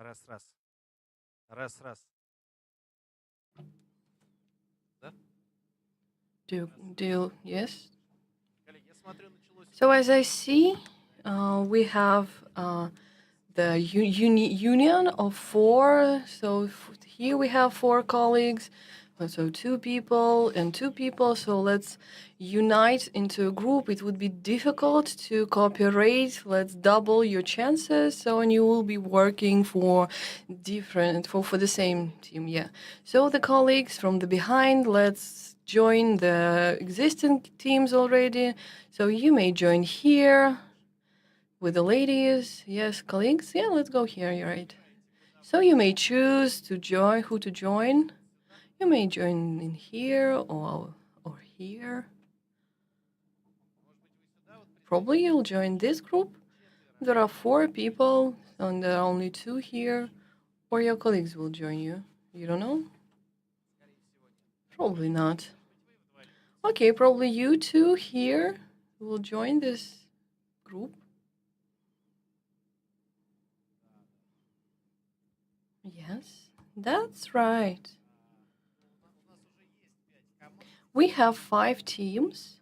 Раз, раз. Раз, раз. Да? Yes? Коллеги, я смотрю, началось... So as I see, we have the union of four. So here we have four colleagues, so two people and two people. So let's unite into a group. It would be difficult to cooperate. Let's double your chances. So and you will be working for the same team. Yeah. So the colleagues from the behind, let's join the existing teams already. So you may join here with the ladies. Yes, colleagues. Yeah, let's go here. You're right. So you may choose to join who to join. You may join in here or here. Probably you'll join this group. There are 4 people, and there are only 2 here. Or your colleagues will join you. You don't know? Probably not. Okay, probably you two here will join this group. Yes, that's right. We have 5 teams.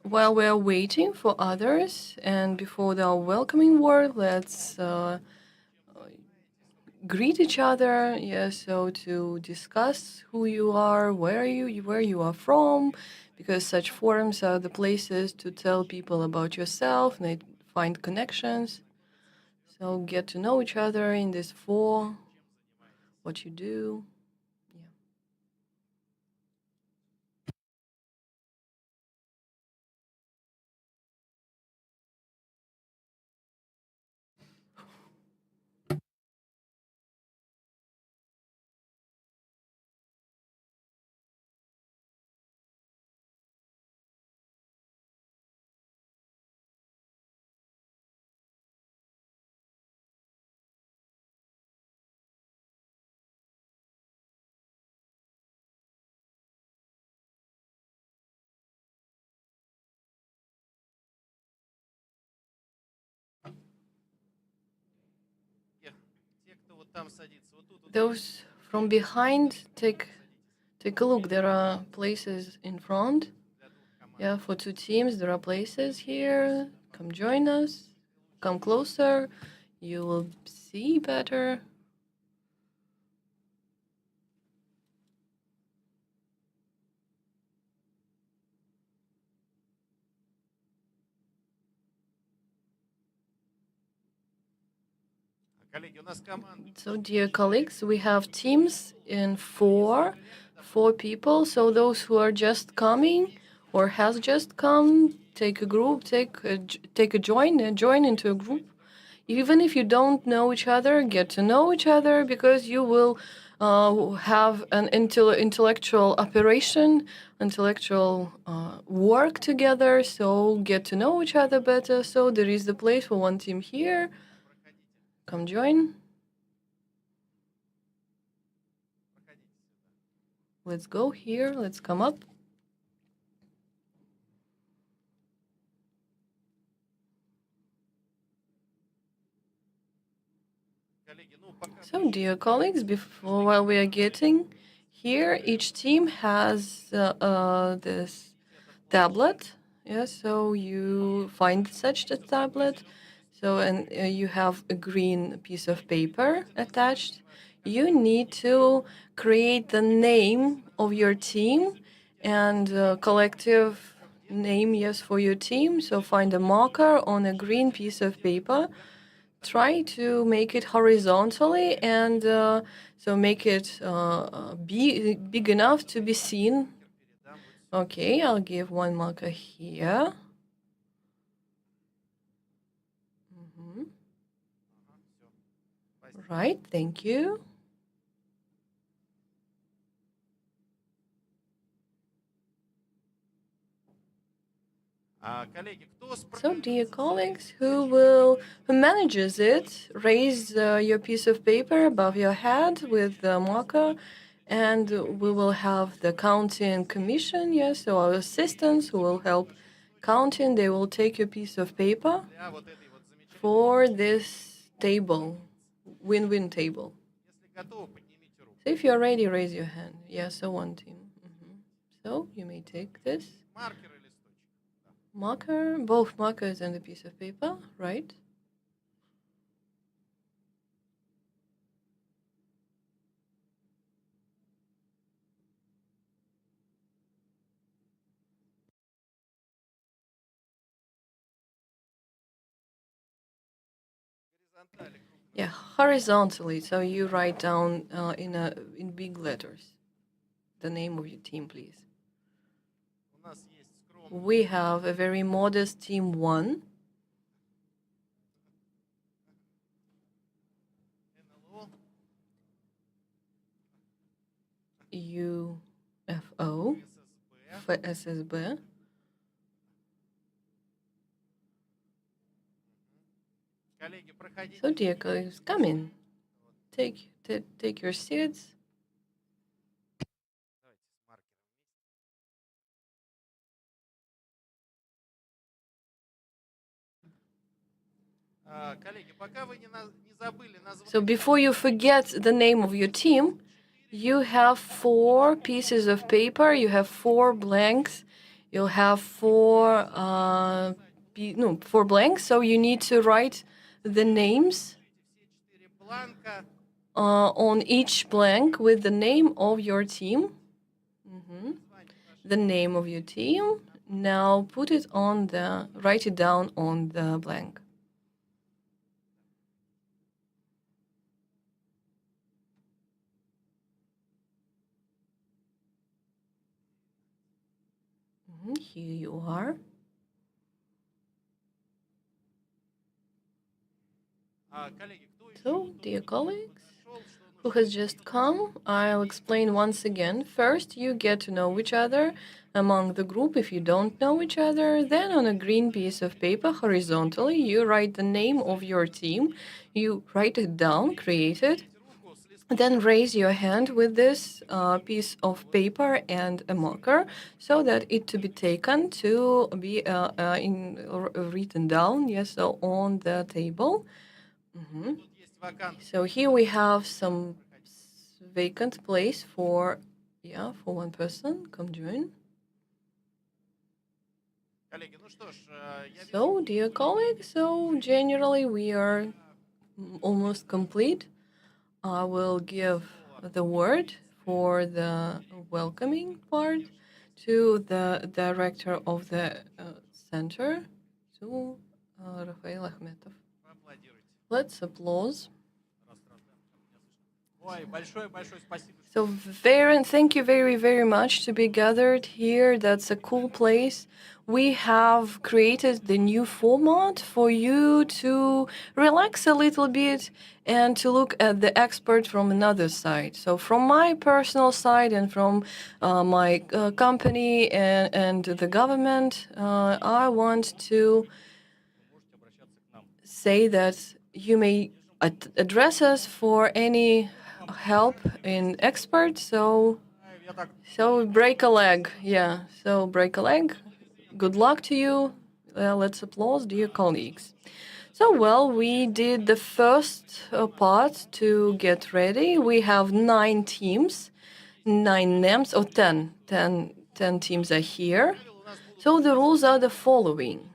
While we're waiting for others and before the welcoming word, let's greet each other. Yeah, so to discuss who you are, where you are from, because such forums are the places to tell people about yourself and find connections. So get to know each other in this forum, what you do. Those from behind, take a look. There are places in front. Yeah, for 2 teams, there are places here. Come join us. Come closer. You will see better. So, dear colleagues, we have teams in four people. So those who are just coming or has just come, take a group, take a join into a group. Even if you don't know each other, get to know each other because you will have an intellectual operation, intellectual work together. So get to know each other better. So there is the place for one team here. Come join. Let's go here. Let's come up. So, dear colleagues, while we are getting here, each team has this tablet. Yeah, so you find such a tablet. So, and you have a green piece of paper attached. You need to create the name of your team and collective name, yes, for your team. So find a marker on a green piece of paper. Try to make it horizontally and so make it big enough to be seen. Okay, I'll give one marker here. Right, thank you. So, dear colleagues, who manages it, raise your piece of paper above your head with the marker, and we will have the counting commission. Yes, so our assistants who will help counting, they will take your piece of paper for this table. win-win table. Если готовы, поднимите руку. So if you're ready, raise your hand. Yeah, so one team. So you may take this Маркер и листочек. Да. marker, both markers and a piece of paper, right? Горизонтали крупно. Yeah, horizontally. So you write down in big letters the name of your team, please. У нас есть скромный. We have a very modest team 1, НЛО. UFO, ССБ. FSB. Коллеги, проходите. So dear colleagues, come in. Take your seats. Давайте с маркером вместе. Коллеги, пока вы не забыли название. So before you forget the name of your team, you have 4 pieces of paper, you have 4 blanks, you'll have 4 blanks, so you need to write the names Все 4 бланка. on each blank with the name of your team. The name of your team. Now write it down on the blank. Here you are. Коллеги, кто еще So, dear colleagues, нашел, что who has just come, I'll explain once again. First, you get to know each other among the group if you don't know each other. Then, on a green piece of paper, horizontally, you write the name of your team. You write it down, create it. руку с листом. Then raise your hand with this piece of paper and a marker so that it to be taken to be written down, yes, so on the table. Тут есть вакантный. So here we have some vacant place for one person. Come join. Коллеги, ну что ж, я вижу, So, dear colleagues, so generally we are almost complete. I will give the word for the welcoming part to the director of the center, to Rafael Akhmetov. поаплодируйте. Let's applause. Ой, большое спасибо. So thank you very, very much to be gathered here. That's a cool place. We have created the new format for you to relax a little bit and to look at the expert from another side. So from my personal side and from my company and the government, I want to Можете обращаться к нам. say that you may address us for any help in expert. Я так So break a leg. Yeah. So break a leg. Good luck to you. Let's applause, dear colleagues. So, well, we did the first part to get ready. We have 9 teams, 9 names, or 10. 10 teams are here. So the rules are the following.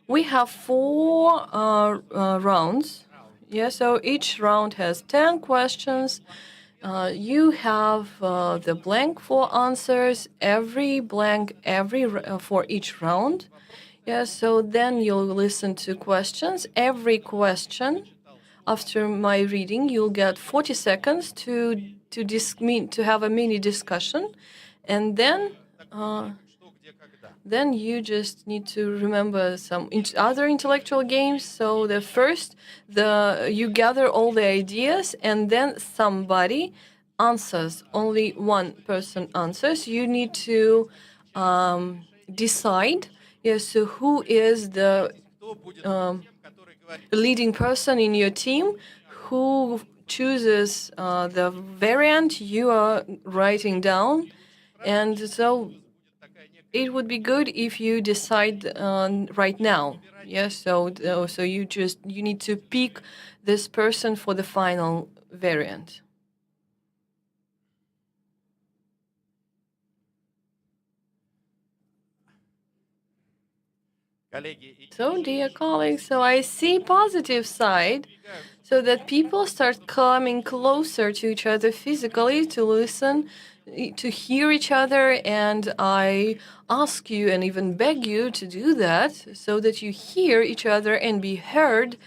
We have 4 rounds. Yeah, so each round has 10 questions. You have the blank for answers, every blank for each round. Yeah, so then you'll listen to questions. Every question, after my reading, you'll get 40 seconds to have a mini discussion, and then что, где, когда. then you just need to remember some other intellectual games. So the first, you gather all the ideas, and then somebody answers. Only one person answers. You need to decide, yes, so who is the Кто будет тем, который говорит? leading person in your team, who chooses the variant you are writing down, and so Будет такая it would be good if you decide right now. Yes, so you need to pick this person for the final variant. So, dear colleagues, so I see positive side, so that people start coming closer to each other physically to listen, to hear each other, and I ask you and even beg you to do that so that you hear each other and be heard.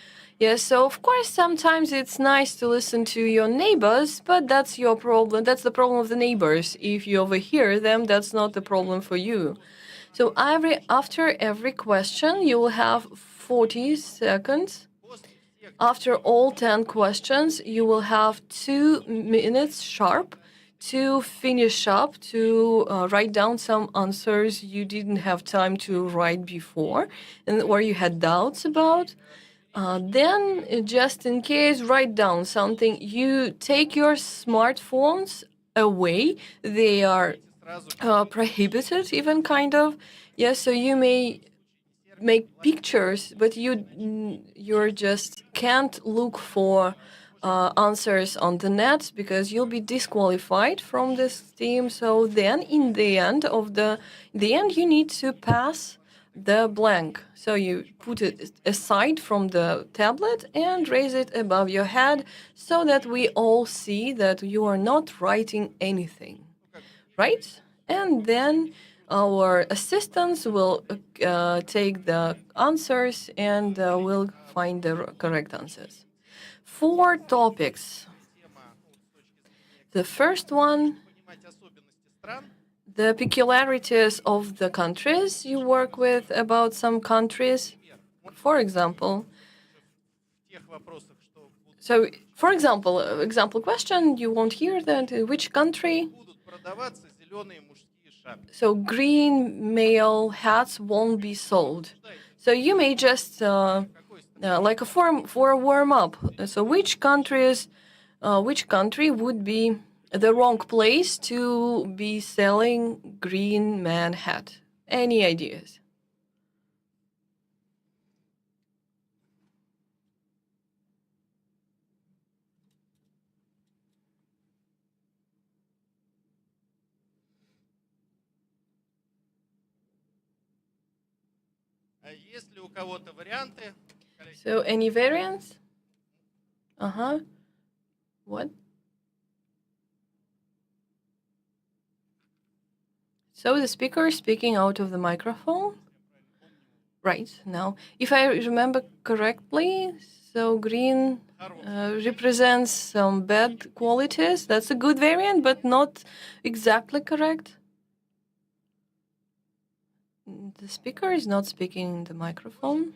Yes, so of course sometimes it's nice to listen to your neighbors, but that's your problem. That's the problem of the neighbors. If you overhear them, that's not the problem for you. So after every question, you will have 40 seconds. After all 10 questions, you will have 2 minutes sharp to finish up, to write down some answers you didn't have time to write before, or you had doubts about. Then, just in case, write down something. You take your smartphones away. They are prohibited, even kind of. Yes, so you may make pictures, but you're just can't look for answers on the net because you'll be disqualified from this team. So then, in the end, you need to pass the blank. So you put it aside from the tablet and raise it above your head so that we all see that you are not writing anything, right? And then our assistants will take the answers and will find the correct answers. 4 topics. The first one, the peculiarities of the countries you work with, about some countries. For example, example question, you won't hear that, which country? So green male hats won't be sold. So you may just like a form for a warm up. So which country would be the wrong place to be selling green man hat? Any ideas? So any variants? What? So the speaker is speaking out of the microphone? Right, now, if I remember correctly, so green represents some bad qualities. That's a good variant, but not exactly correct. The speaker is not speaking in the microphone.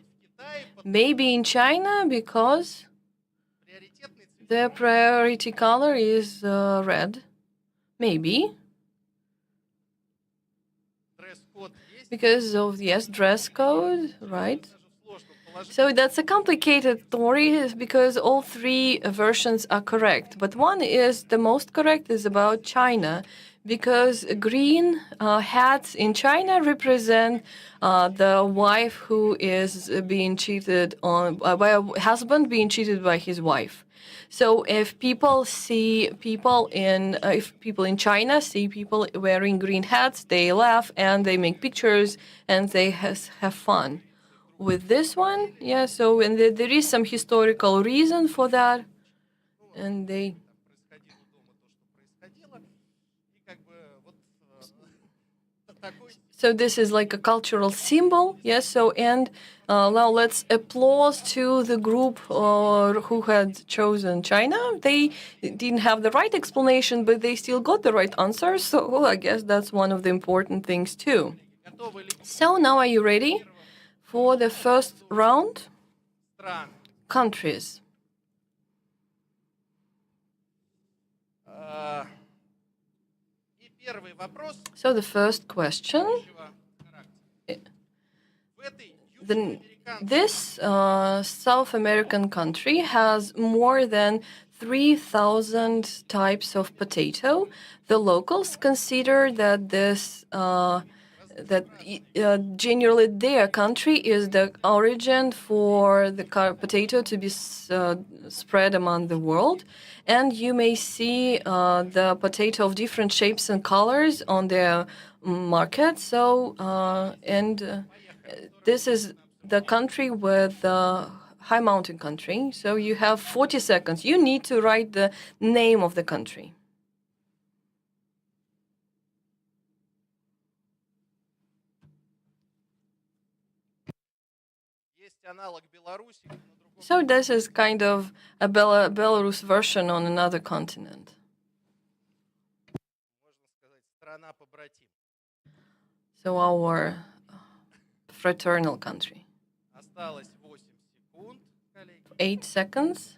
Maybe in China, because the priority color is red. Maybe. Because of, yes, dress code, right? So that's a complicated story because all 3 versions are correct. But one is the most correct is about China, because green hats in China represent the wife who is being cheated on by a husband being cheated by his wife. So if people in China see people wearing green hats, they laugh and they make pictures and they have fun. With this one, yeah, so and there is some historical reason for that, and they. So this is like a cultural symbol, yes. So and now let's applaud to the group who had chosen China. They didn't have the right explanation, but they still got the right answer. So I guess that's one of the important things too. So now, are you ready for the first round? Countries. So the first question. This South American country has more than 3,000 types of potato. The locals consider that generally their country is the origin for the potato to be spread among the world. And you may see the potato of different shapes and colors on the market. So, this is the country with high mountain country. So you have 40 seconds. You need to write the name of the country. So this is kind of a Belarus version on another continent. So our fraternal country. 8 seconds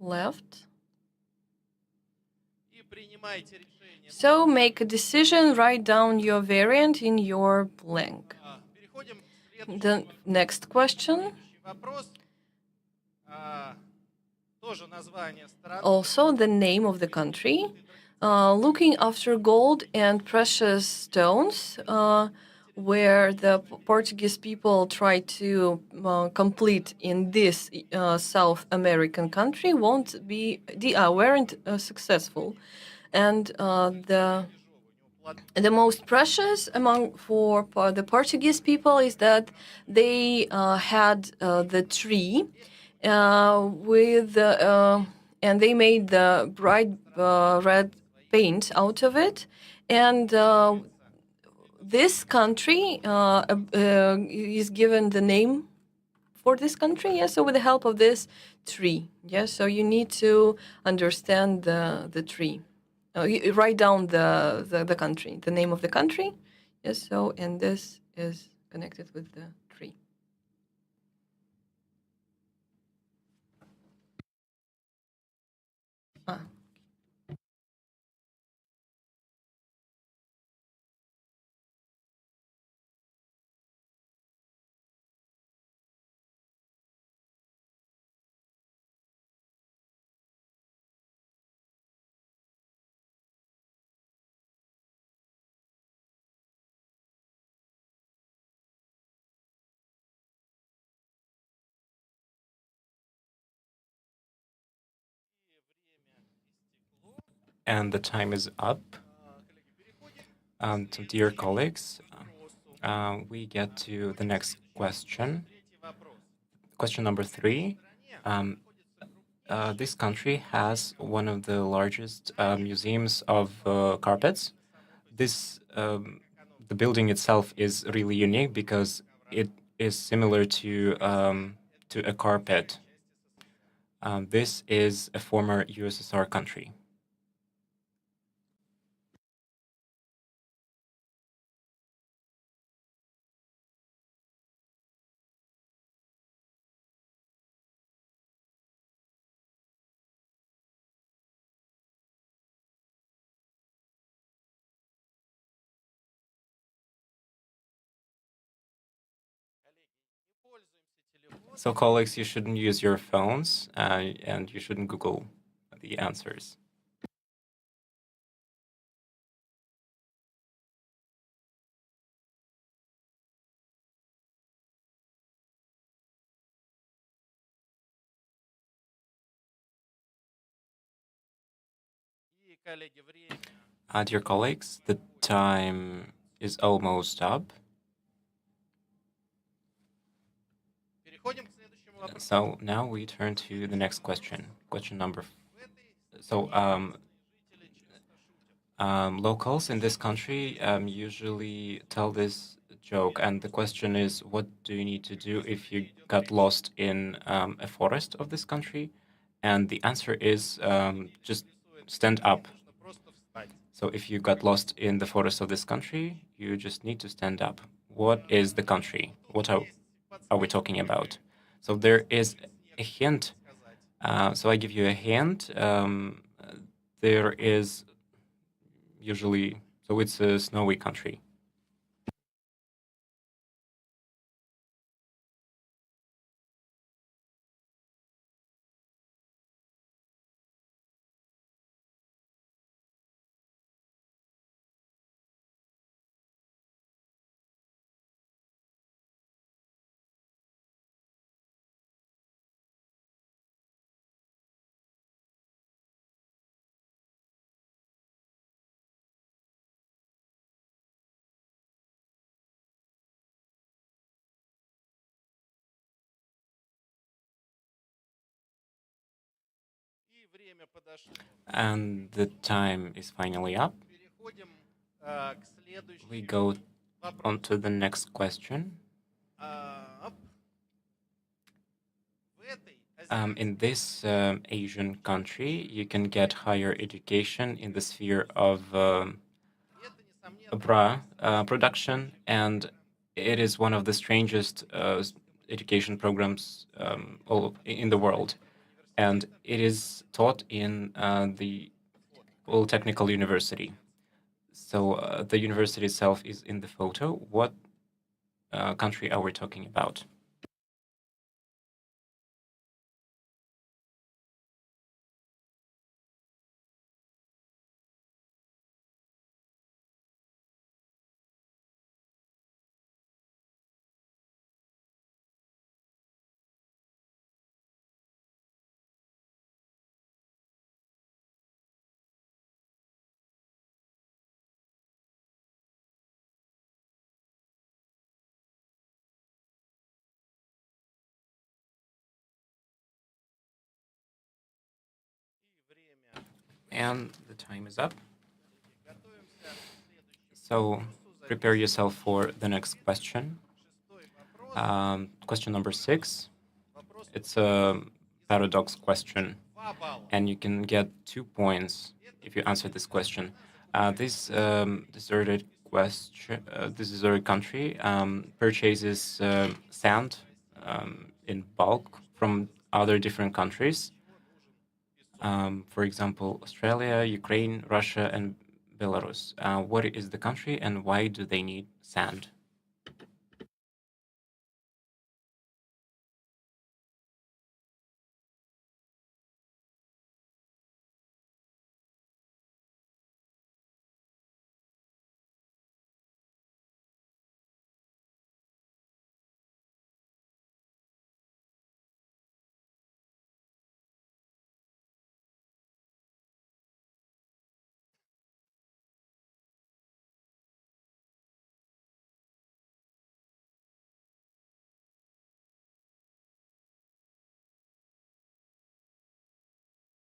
left. So make a decision, write down your variant in your blank. The next question. Also the name of the country. Looking after gold and precious stones, where the Portuguese people tried to complete in this South American country weren't successful. And the most precious for the Portuguese people is that they had the tree and they made the bright red paint out of it, and this country is given the name for this country. Yes, so with the help of this tree. Yes, so you need to understand the tree. You write down the country, the name of the country. Yes, so and this is connected with the tree. And the time is up. So dear colleagues, we get to the next question. Question number 3. This country has one of the largest museums of carpets. The building itself is really unique because it is similar to a carpet. This is a former USSR country. So, colleagues, you shouldn't use your phones and you shouldn't Google the answers. Dear colleagues, the time is almost up. So now we turn to the next question. Question number. Locals in this country usually tell this joke, and the question is, what do you need to do if you got lost in a forest of this country? And the answer is just stand up. So if you got lost in the forest of this country, you just need to stand up. What is the country? What are we talking about? So there is a hint. So I give you a hint. There is usually, so it's a snowy country. время подошло. And the time is finally up. Переходим к We следующему go вопросу. on to the next question. В этой In this Asian country, you can get higher education in the sphere of это, несомненно, bra production, and it is one of the strangest education programs all in the world. And it is taught in the Polytechnical University. So the university itself is in the photo. What country are we talking about? время. And the time is up. Готовимся к следующему So вопросу. prepare yourself for the next question. Шестой вопрос. Question number 6. Вопрос It's a paradox question, 2 балла. and you can get 2 points if you answer this question. This deserted country purchases sand in bulk from other different countries. For example, Australia, Ukraine, Russia, and Belarus. What is the country, and why do they need sand?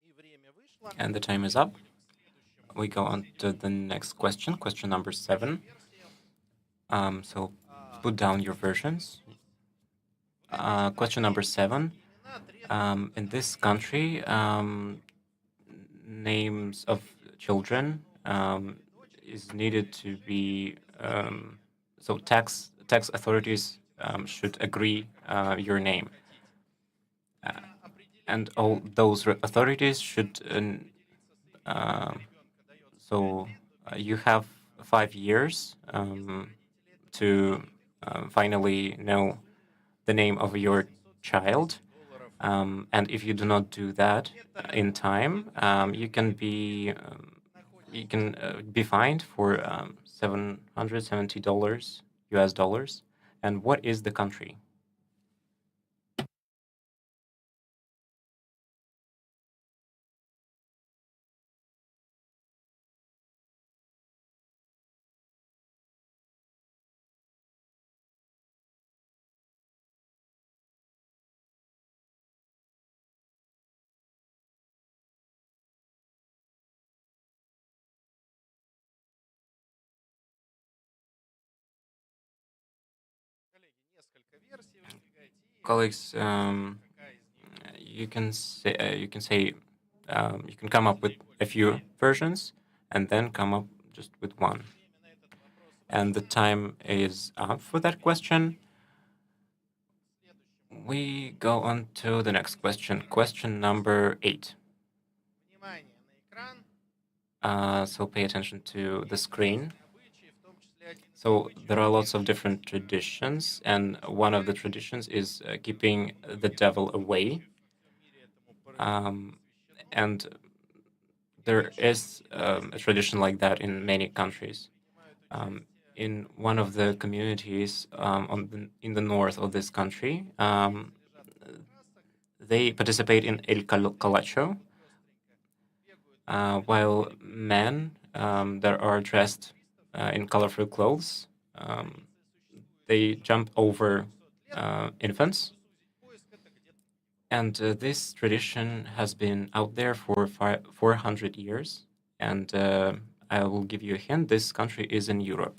И время вышло. And the time is up. We go on to the next question, question number 7. So put down your versions. Question number 7. In this country, names of children is needed to be so tax authorities should agree your name, and all those authorities should so you have 5 years to finally know the name of your child. And if you do not do that in time, you can be fined for $770 US dollars. And what is the country? Коллеги, несколько версий выдвигайте. Colleagues, Какая из них? you can come up with a few versions and then come up just with one. Время на этот вопрос. And the time is up for that question. We go on to the next question, question number 8. Внимание на экран. So pay attention to the screen. Обычаи, в том числе один из So there are lots of different traditions, and one of the traditions is keeping the devil away. мире этому And there is a tradition like that in many countries. In one of the communities in the north of this country, they participate in El Calacho, while men that are dressed in colorful clothes, they jump over infants, And this tradition has been out there for 400 years. And I will give you a hint, this country is in Europe.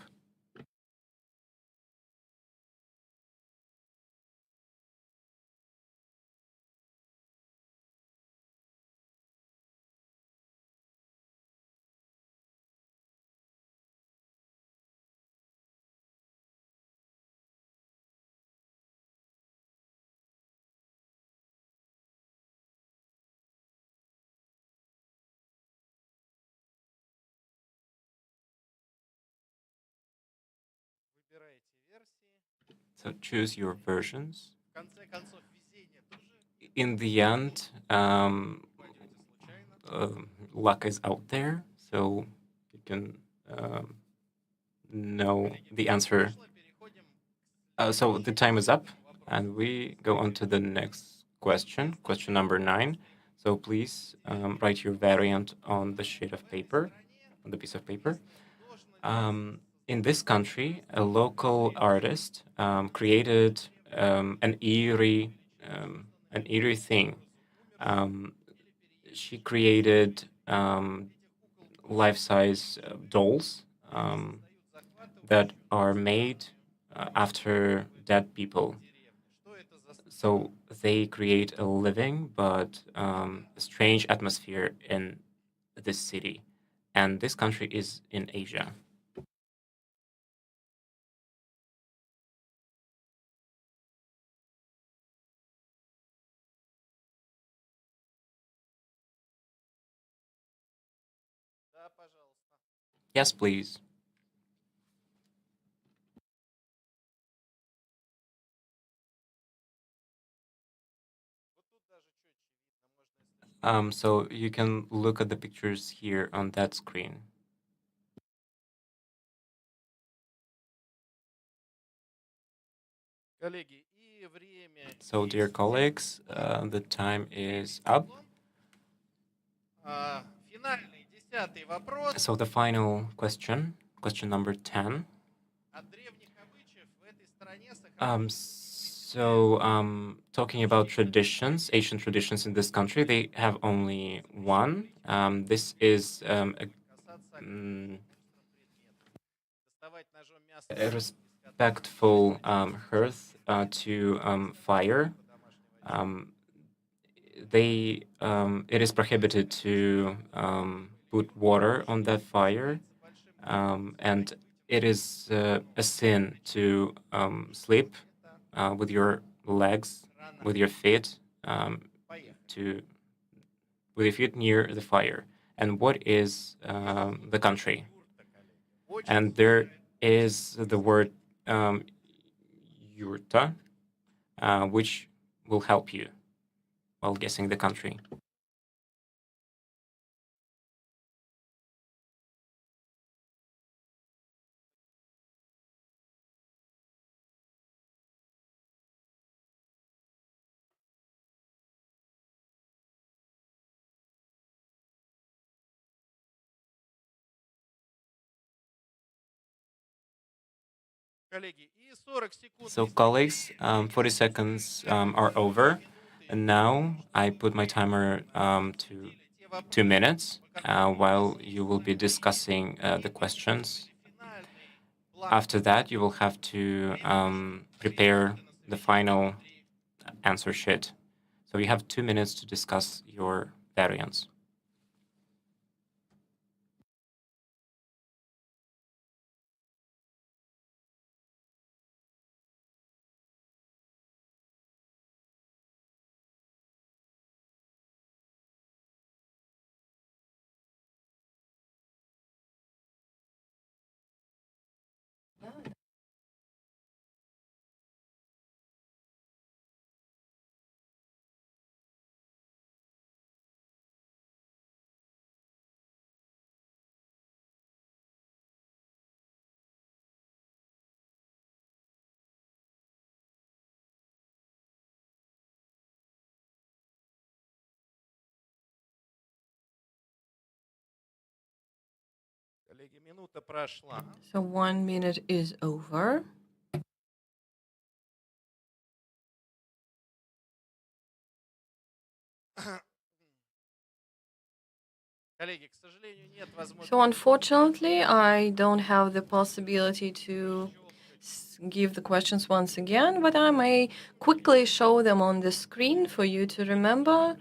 Выбираете версии. So choose your versions. В конце концов, везение тоже In the end, попадете случайно. luck is out there, so you can know the answer. Переходим к So the time is up, and we go on to the next question, question number 9. So please write your variant on the sheet of paper, on the piece of paper. In this country, a local artist created an eerie thing. She created life-size dolls that are made after dead people. So they create a living but strange atmosphere in this city. And this country is in Asia. Да, пожалуйста. Yes, please. Вот тут даже четче видно, можно, если что. So you can look at the pictures here on that screen. Коллеги, и время. So, dear colleagues, the time is up. Финальный 10-й вопрос. So the final question, question number 10. От древних обычаев в этой стране Talking about traditions, Asian traditions in this country, they have only one. This is a respectful hearth to fire. It is prohibited to put water on that fire, and it is a sin to sleep with your legs, with your feet, with your feet near the fire. And what is the country? And there is the word yurta, which will help you while guessing the country. Коллеги, и 40 секунд. So, colleagues, 40 seconds are over. And now I put my timer to 2 minutes while you will be discussing the questions. After that, you will have to prepare the final answer sheet. So you have 2 minutes to discuss your variants. Коллеги, минута прошла. So 1 minute is over. Коллеги, к сожалению, нет возможности. So unfortunately, I don't have the possibility to give the questions once again, but I may quickly show them on the screen for you to remember.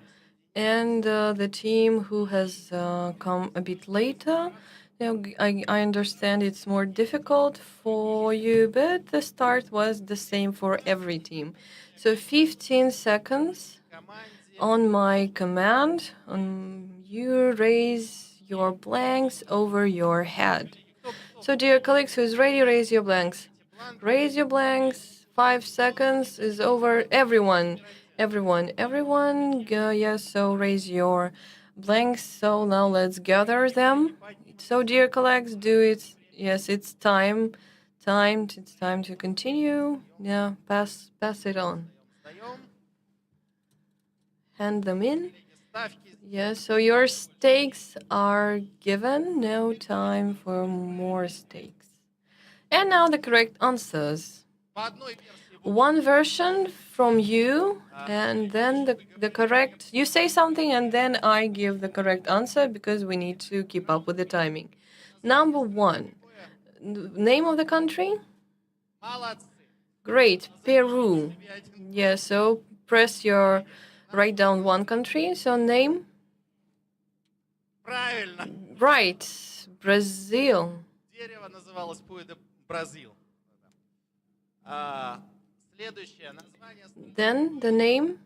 And the team who has come a bit later, I understand it's more difficult for you, but the start was the same for every team. So 15 seconds Команде on my command, you raise your blanks over your head. So, dear colleagues, who's ready, raise your blanks. Raise your blanks. 5 seconds is over. Everyone. Yes, so raise your blanks. So now let's gather them. So, dear colleagues, do it. Yes, it's time. It's time to continue. Yeah, pass it on. сдаем. Hand them in. Коллеги, ставки. Yes, so your stakes are given. No time for more stakes. And now the correct answers. По одной версии One version from you, and then the correct. You say something, and then I give the correct answer because we need to keep up with the timing. Number one, name of the country? молодцы. Great, Peru. Yeah, so write down one country. So name? Правильно. Right, Brazil. Дерево называлось Пуэдо Бразил. Следующее название Then the name?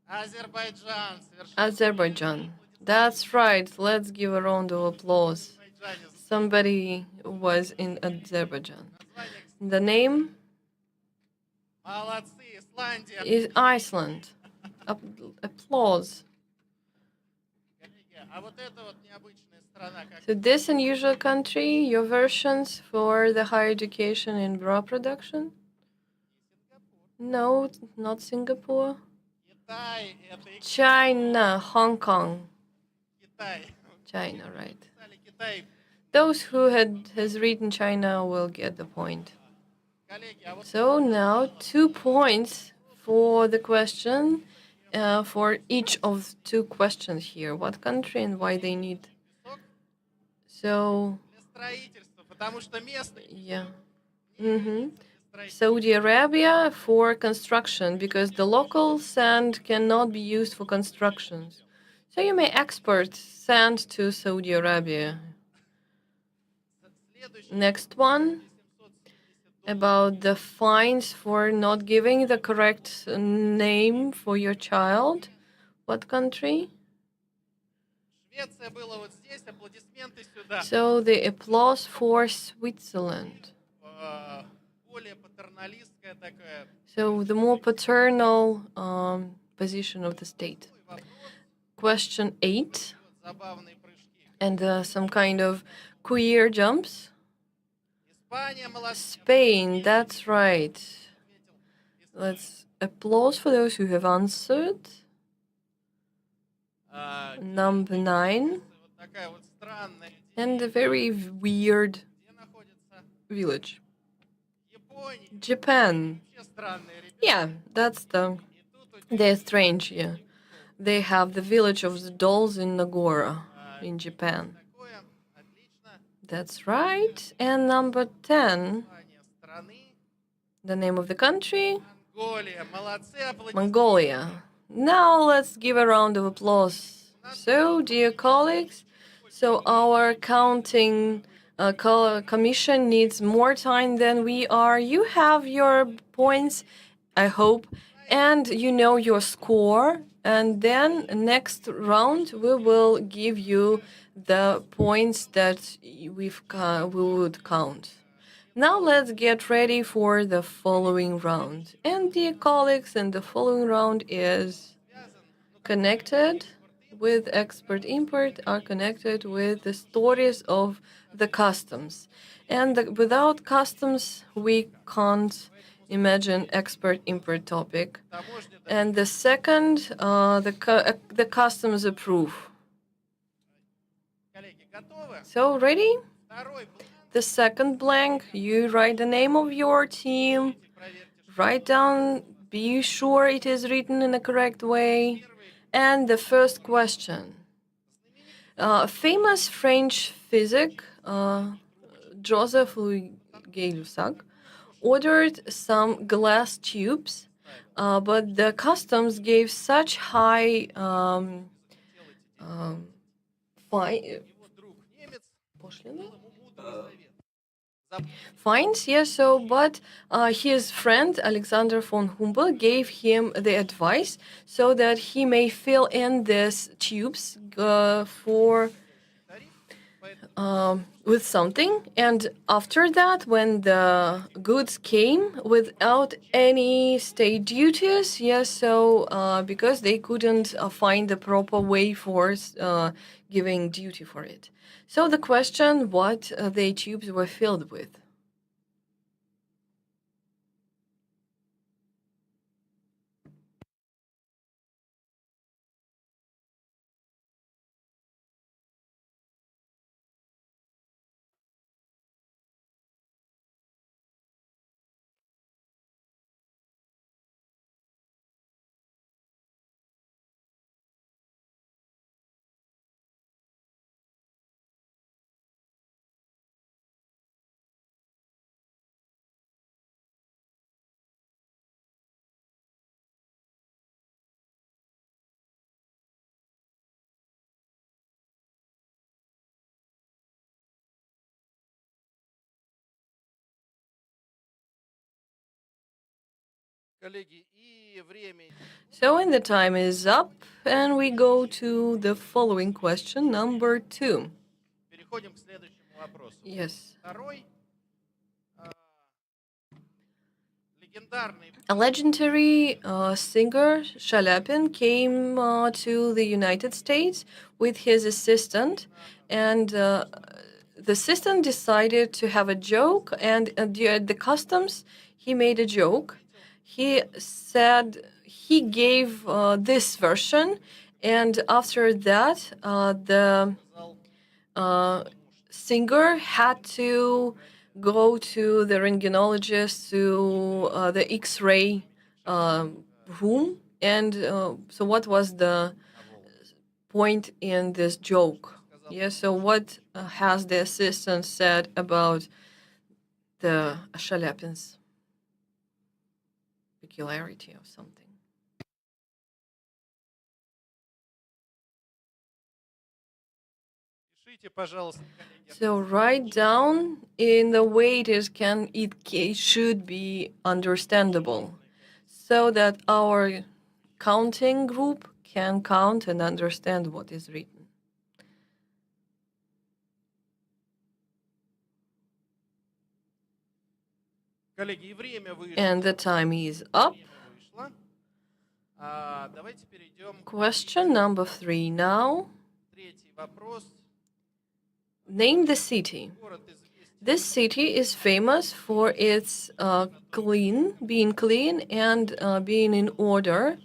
Азербайджан. Совершенно Azerbaijan. That's right. Let's give a round of applause. Азербайджане. Somebody was in Azerbaijan. Название, The name молодцы. Исландия. is Iceland. Applause. Коллеги, а вот это вот необычная страна, как So this unusual country, your versions for the higher education in bra production? No, not Singapore. Китай, это и China, Hong Kong. Китай. China, right. Писали Китай. Those who has written China will get the point. Коллеги, а вот So now 2 points for the question for each of 2 questions here. What country and why they need. песок So, для строительства, потому что местные yeah. для строительства. Saudi Arabia for construction because the local sand cannot be used for constructions. So you may export sand to Saudi Arabia. Следующий Next one. 770 About the fines for not giving the correct name for your child. What country? Швеция была вот здесь, аплодисменты сюда. So the applause for Switzerland. Более патерналистская такая. So the more paternal position of the state. Question 8. Вот забавные прыжки. And some kind of queer jumps. Испания молодцы. Spain, that's right. Let's applause for those who have answered. Number 9. Вот такая вот странная. And a very weird Где находится village. Япония? Japan. Вообще странные ребята. Yeah, that's they're strange, yeah. They have the village of the dolls in Nagora in Japan. Такое. Отлично. That's right. And number 10, Название страны. the name of the country, Монголия. Молодцы, аплодисменты. Mongolia. Now let's give a round of applause. So, dear colleagues, so our counting commission needs more time than we are. You have your points, I hope, and you know your score. And then next round we will give you the points that we would count. Now let's get ready for the following round. And dear colleagues, and the following round is connected with export-import, are connected with the stories of the customs. And without customs, we can't imagine export-import topic. Таможня, да. And the second, the customs approve. Коллеги, готовы? So ready? Второй бланк. The second blank, you write the name of your team, Проверьте, write down, be sure it is written in the correct way. And the first question. Famous French physicist Joseph Louis Gay-Lussac ordered some glass tubes, but the customs gave such high fine. Его друг немец дал ему мудрый совет. Fines, yes. So, but his friend Alexander von Humboldt gave him the advice so that he may fill in these tubes for Тариф, поэтому with something, and after that, when the goods came without any state duties, yes. So, because they couldn't find the proper way for giving duty for it. So the question: what the tubes were filled with? коллеги, и время идет. So, when the time is up, and we go to the following question, number 2. Переходим к следующему вопросу. Yes. Второй легендарный A legendary singer, Shalyapin, came to the United States with his assistant, and the assistant decided to have a joke, and at the customs, he made a joke. He said he gave this version, and after that, the singer had to go to the rentgenologist, to the X-ray room. And so, what was the point in this joke? Yeah. So, what has the assistant said about the Shalyapin's peculiarity or something? Пишите, пожалуйста, коллеги. So write down in the way it should be understandable, so that our counting group can count and understand what is written. Коллеги, и время вышло. And the time is up. Время вышло. Давайте перейдем к Question number 3 now. третий вопрос. Name the city. Город известен This city is famous for its being clean and being in order.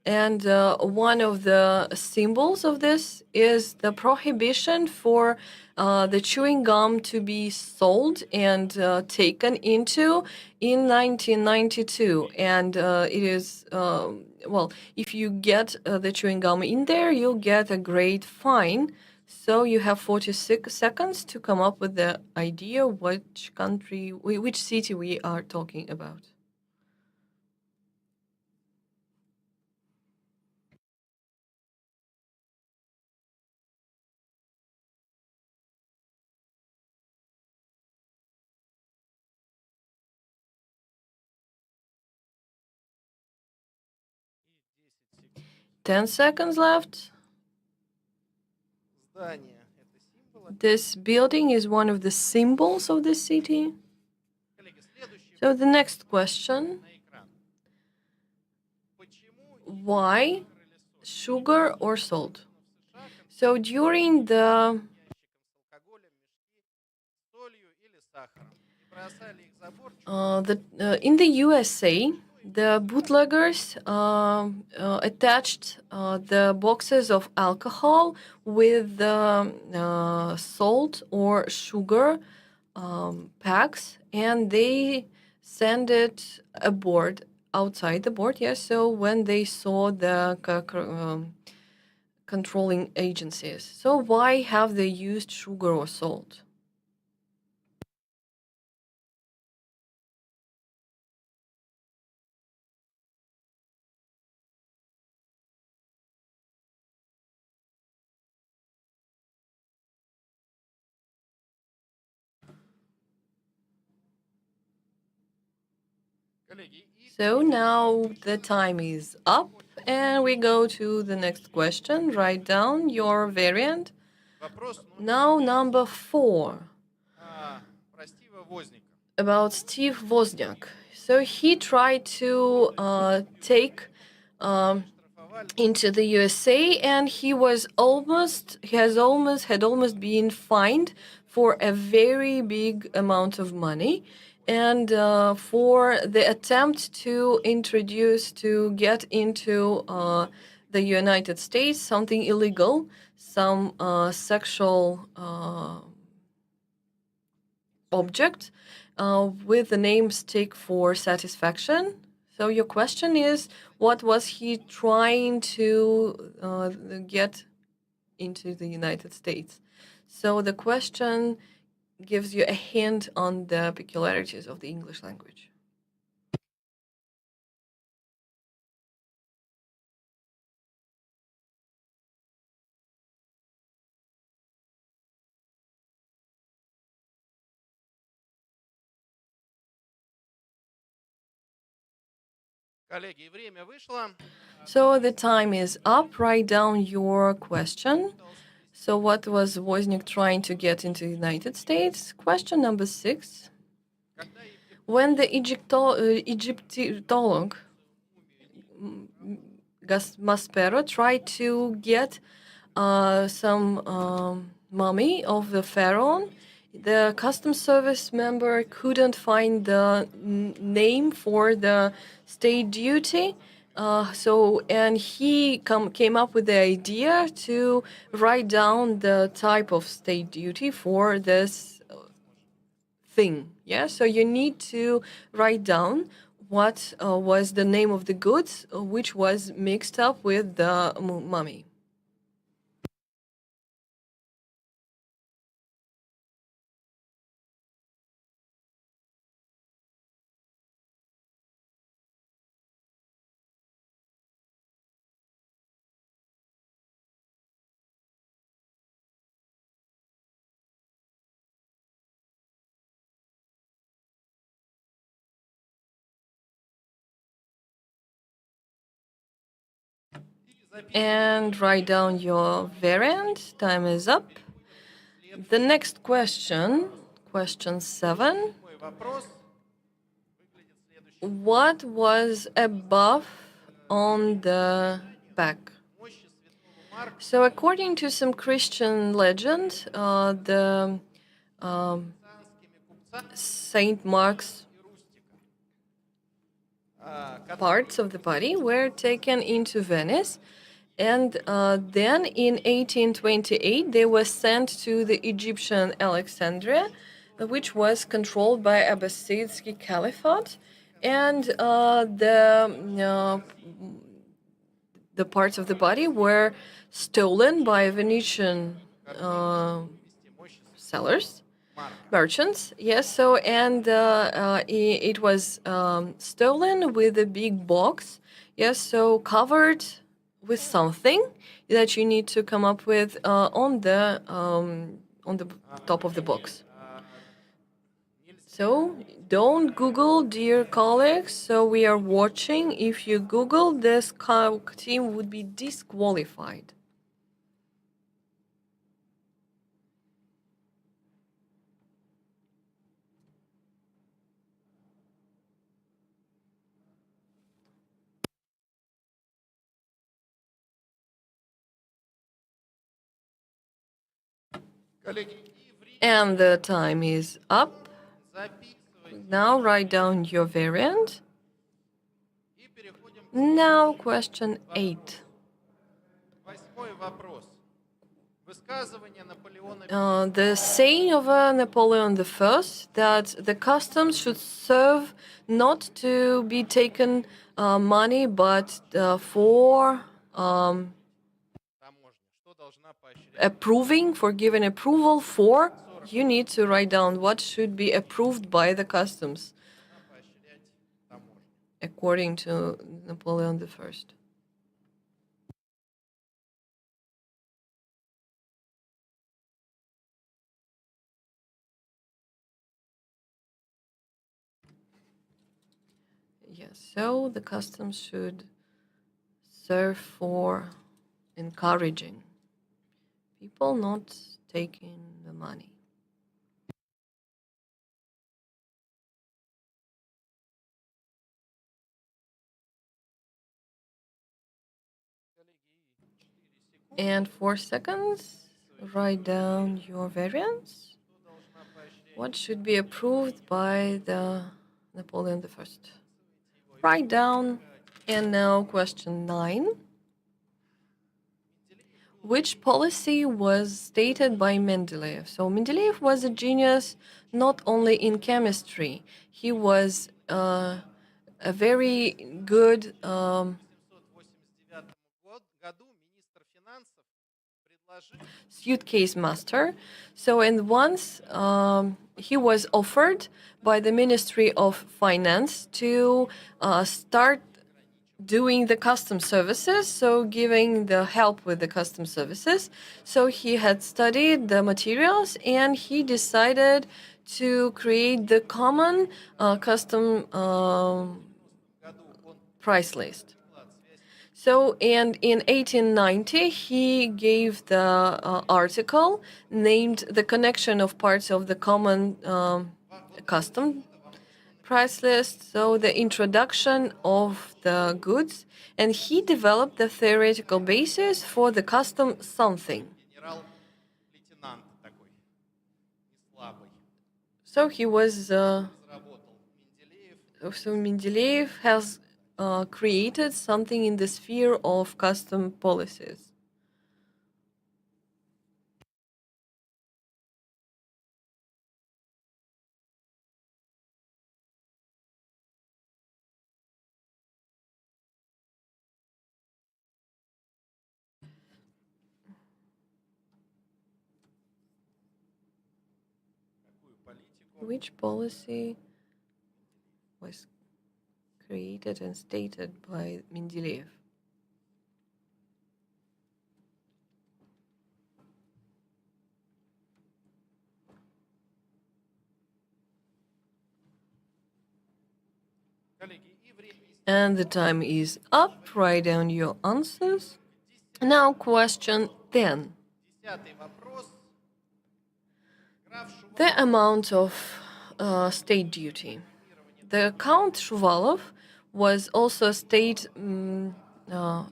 And one of the symbols of this is the prohibition for the chewing gum to be sold and taken into in 1992. And it is, if you get the chewing gum in there, you'll get a great fine. So you have 46 seconds to come up with the idea which city we are talking about. и 10 секунд. 10 seconds left. Здание – это символ. This building is one of the symbols of the city. Коллеги, следующий So the next question, на экран. Почему why или соль? sugar or salt? В США So during the ящикам с алкоголем мешки с солью или сахаром и бросали их за борт. in the USA, the bootleggers attached the boxes of alcohol with the salt or sugar packs, and they send it aboard outside the board. Yes. So when they saw the controlling agencies. So why have they used sugar or salt? Коллеги, и So now the time is up, and we go to the next question. Write down your variant. вопрос Now number 4, про Стива Возника. about Steve Wozniak. So he tried to take Штрафовали into the USA, and he had almost been fined for a very big amount of money, and for the attempt to get into the United States something illegal, some sexual object with the name stick for satisfaction. So your question is, what was he trying to get into the United States? So the question gives you a hint on the peculiarities of the English language. Коллеги, и время вышло. So the time is up. Write down your question. So what was Wozniak trying to get into the United States? Question number 6. Когда Египтолог When the Egyptologist Maspero tried to get some mummy of the pharaoh, the customs service member couldn't find the name for the state duty. And he came up with the idea to write down the type of state duty for this thing. Yeah, so you need to write down what was the name of the goods which was mixed up with the mummy. And write down your variant. Time is up. The next question, question 7. мой вопрос выглядит следующим. What was above on the back? Мощи святого Марка So, according to some Christian legend, the царскими купцами Saint Mark's и Рустика, которые parts of the body were taken into Venice, and then in 1828 they were sent to the Egyptian Alexandria, which was controlled by Abbasid Caliphate, and the parts of the body were stolen by Venetian вести мощи sellers, Марка. merchants. Yes, so and it was stolen with a big box. Yes, so covered with something that you need to come up with on the top of the box. So don't Google, dear colleagues. So we are watching. If you Google, this team would be disqualified. Коллеги, и время And the time is up. записывайте. Now write down your variant. И переходим к Now question 8. 8-й вопрос. Высказывание Наполеона The saying of Napoleon I that the customs should serve not to be taken money, but for таможни. approving, for giving approval for, you need to write down what should be approved by the customs, according to Napoleon I. Yes, so the customs should serve for encouraging people not taking the money. And 4 seconds, write down your variants. What should be approved by the Napoleon I? Write down. And now question 9. Which policy was stated by Mendeleev? So Mendeleev was a genius not only in chemistry. He was a very good году министр финансов предложил suitcase master. So, and once he was offered by the Ministry of Finance to start doing the custom services, so giving the help with the custom services. So he had studied the materials and he decided to create the common custom price list. So, and in 1890, he gave the article named "The Connection of Parts of the Common Custom Price List," so the introduction of the goods, and he developed the theoretical basis for the custom something. генерал-лейтенант такой, не слабый. So he was, Разработал Менделеев. so Mendeleev has created something in the sphere of custom policies. Which policy was created and stated by Mendeleev? Коллеги, и время And the time is up. Write down your answers. Now, question 10. 10-й вопрос. Граф Шувалов The amount of state duty. The Count Shuvalov was also a state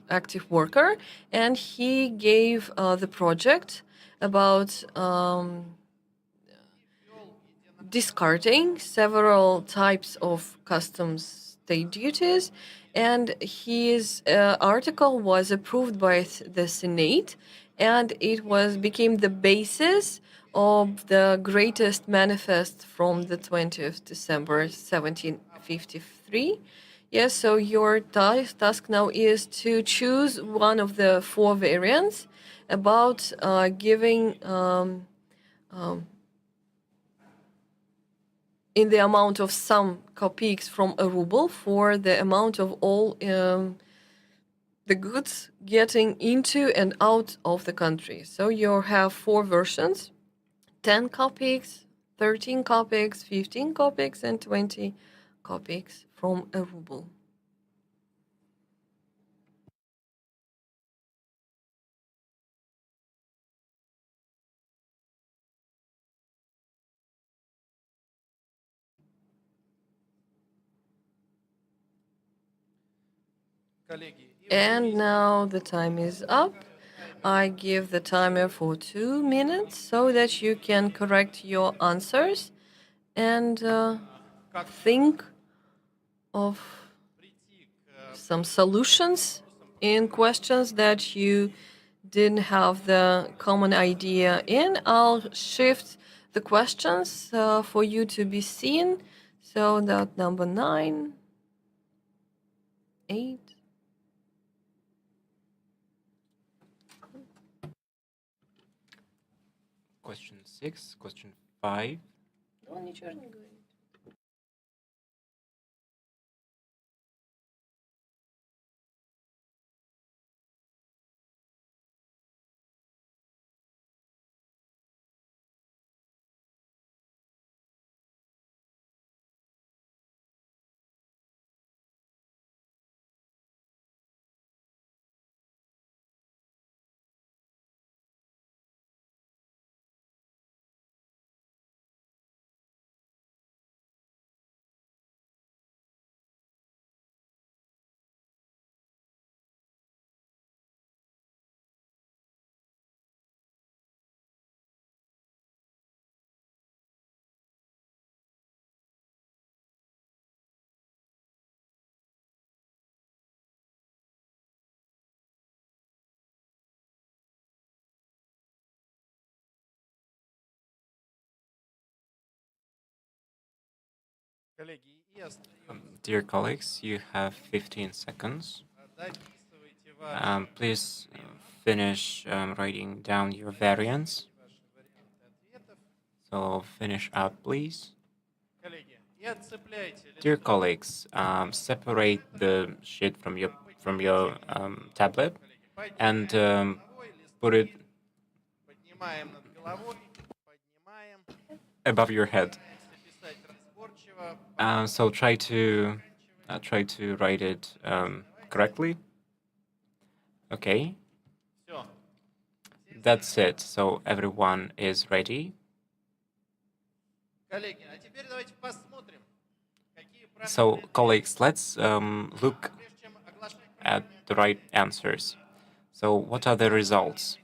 active worker, and he gave the project about discarding several types of customs state duties, and his article was approved by the Senate, and it became the basis of the greatest manifest from the 20th December 1753. Yes, so your task now is to choose one of the 4 variants about giving in the amount of some kopecks from a ruble for the amount of all the goods getting into and out of the country. So you have 4 versions: 10 kopecks, 13 kopecks, 15 kopecks, and 20 kopecks from a ruble. коллеги, и And now the time is up. I give the timer for 2 minutes so that you can correct your answers and think of прийти к some solutions in questions that you didn't have the common idea in. I'll shift the questions for you to be seen. So that number 9, 8, question 6, question 5. Он ничего не говорит. Коллеги, и остается. Dear colleagues, you have 15 seconds. Дописывайте ваши Please finish writing down your variants. варианты ответов. So finish up, please. Коллеги, и отцепляйте Dear листок. colleagues, separate the sheet from your tablet Коллеги, and поднимаем над головой, лист put it поднимаем над головой, поднимаем, above your head. стараемся писать разборчиво, So try to write it correctly. Okay, все. that's it. So everyone is ready. Коллеги, а теперь давайте посмотрим, какие правильные So ответы. colleagues, let's look Прежде чем оглашать at the right answers. So what are the results?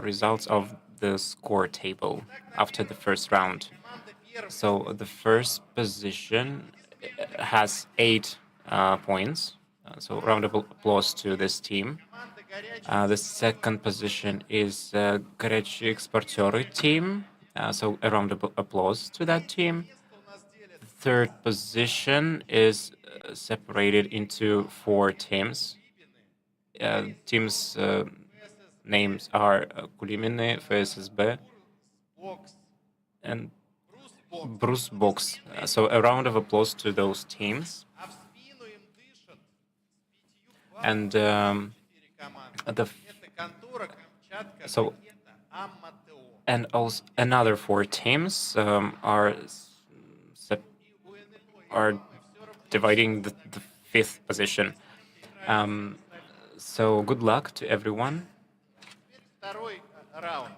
Results of the score table after the first round. команда первых, So the first position has 8 points. So round of applause to this team. команда горячая. The second position is Горячие экспортеры team. So a round of applause to that team. Место у нас делят The third position is separated into 4 teams. Teams' names are Кулимины, ФССБ, бокс, and брус бокс. Bruce Box. So a round of applause to those teams. А в спину им дышат с 5 And 4 команды. the Это контора, Камчатка, So- Ракета, Амматео. and also another 4 teams are dividing the 5th position. So good luck to everyone. Теперь второй раунд.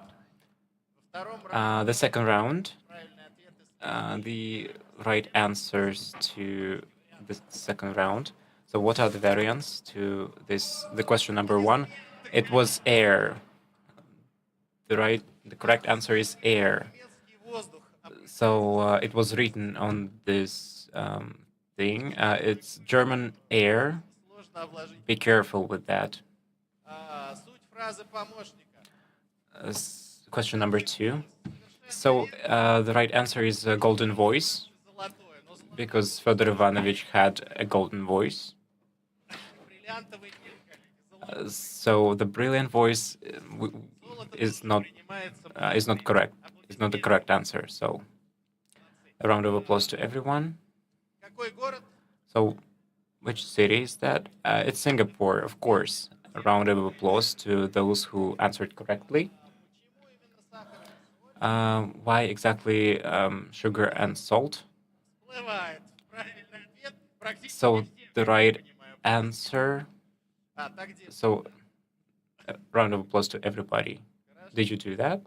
Во втором раунде The second round, правильные ответы. the right answers to the second round. So what are the variants to the question number 1? It was air. The correct answer is air. Немецкий воздух. So it was written on this thing. It's German air. Сложно обложить. Be careful with that. Суть фразы помощника. Question number 2. So the right answer is golden voice, Золотое. Но because Fyodor Ivanovich had a golden voice. бриллиантовый нет. So the brilliant voice is not correct. It's not the correct answer. So a round of applause to everyone. Какой город? So which city is that? It's Singapore, of course. A round of applause to those who answered correctly. Почему именно сахар? Why exactly sugar and salt? Всплывает. Правильный ответ. Практически So все, the как right я понимаю. answer. Так где? So a round of applause to everybody. Did you do that?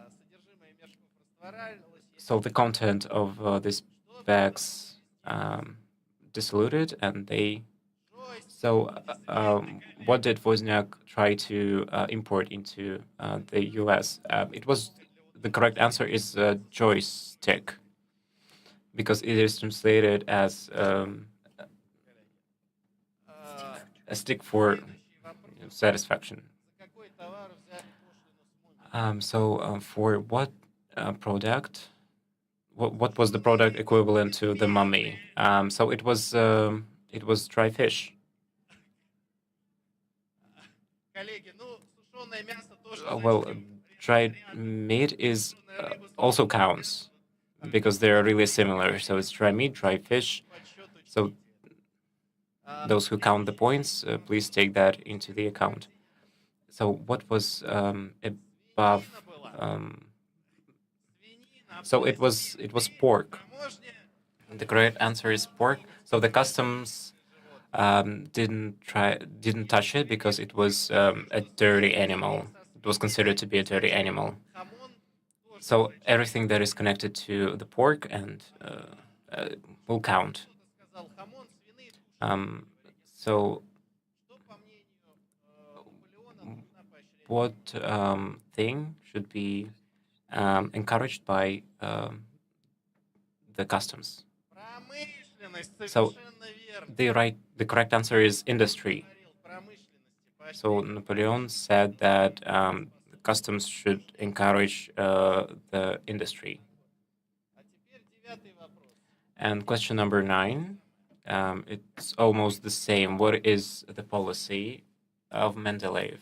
Содержимое мешков растворялось. So the content of these bags diluted, and they. So what did Wozniak try to import into the U.S.? The correct answer is joystick, because it is translated as a stick for satisfaction. За какой товар взять пошлину с So for what product? What was the product equivalent to the mummy? So it was dry fish. Коллеги, ну, сушеное мясо тоже Well, зачем? dried meat is also counts because they're really similar. So it's dry meat, dry fish. So those who count the points, please take that into the account. So what was above? So it was pork. The correct answer is pork. So the customs didn't touch it because it was a dirty animal. It was considered to be a dirty animal. So everything that is connected to the pork and will count. So what thing should be encouraged by the customs? So the correct answer is industry. So Napoleon said that the customs should encourage the industry. And question number 9, it's almost the same. What is the policy of Mendeleev?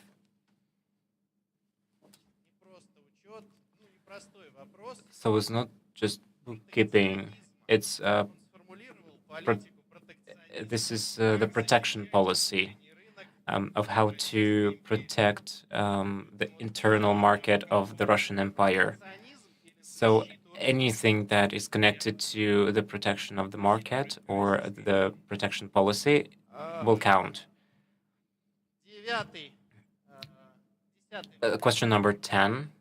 So it's not just bookkeeping. It's this is the protection policy of how to protect the internal market of the Russian Empire. So anything that is connected to the protection of the market or the protection policy will count. Question number 10.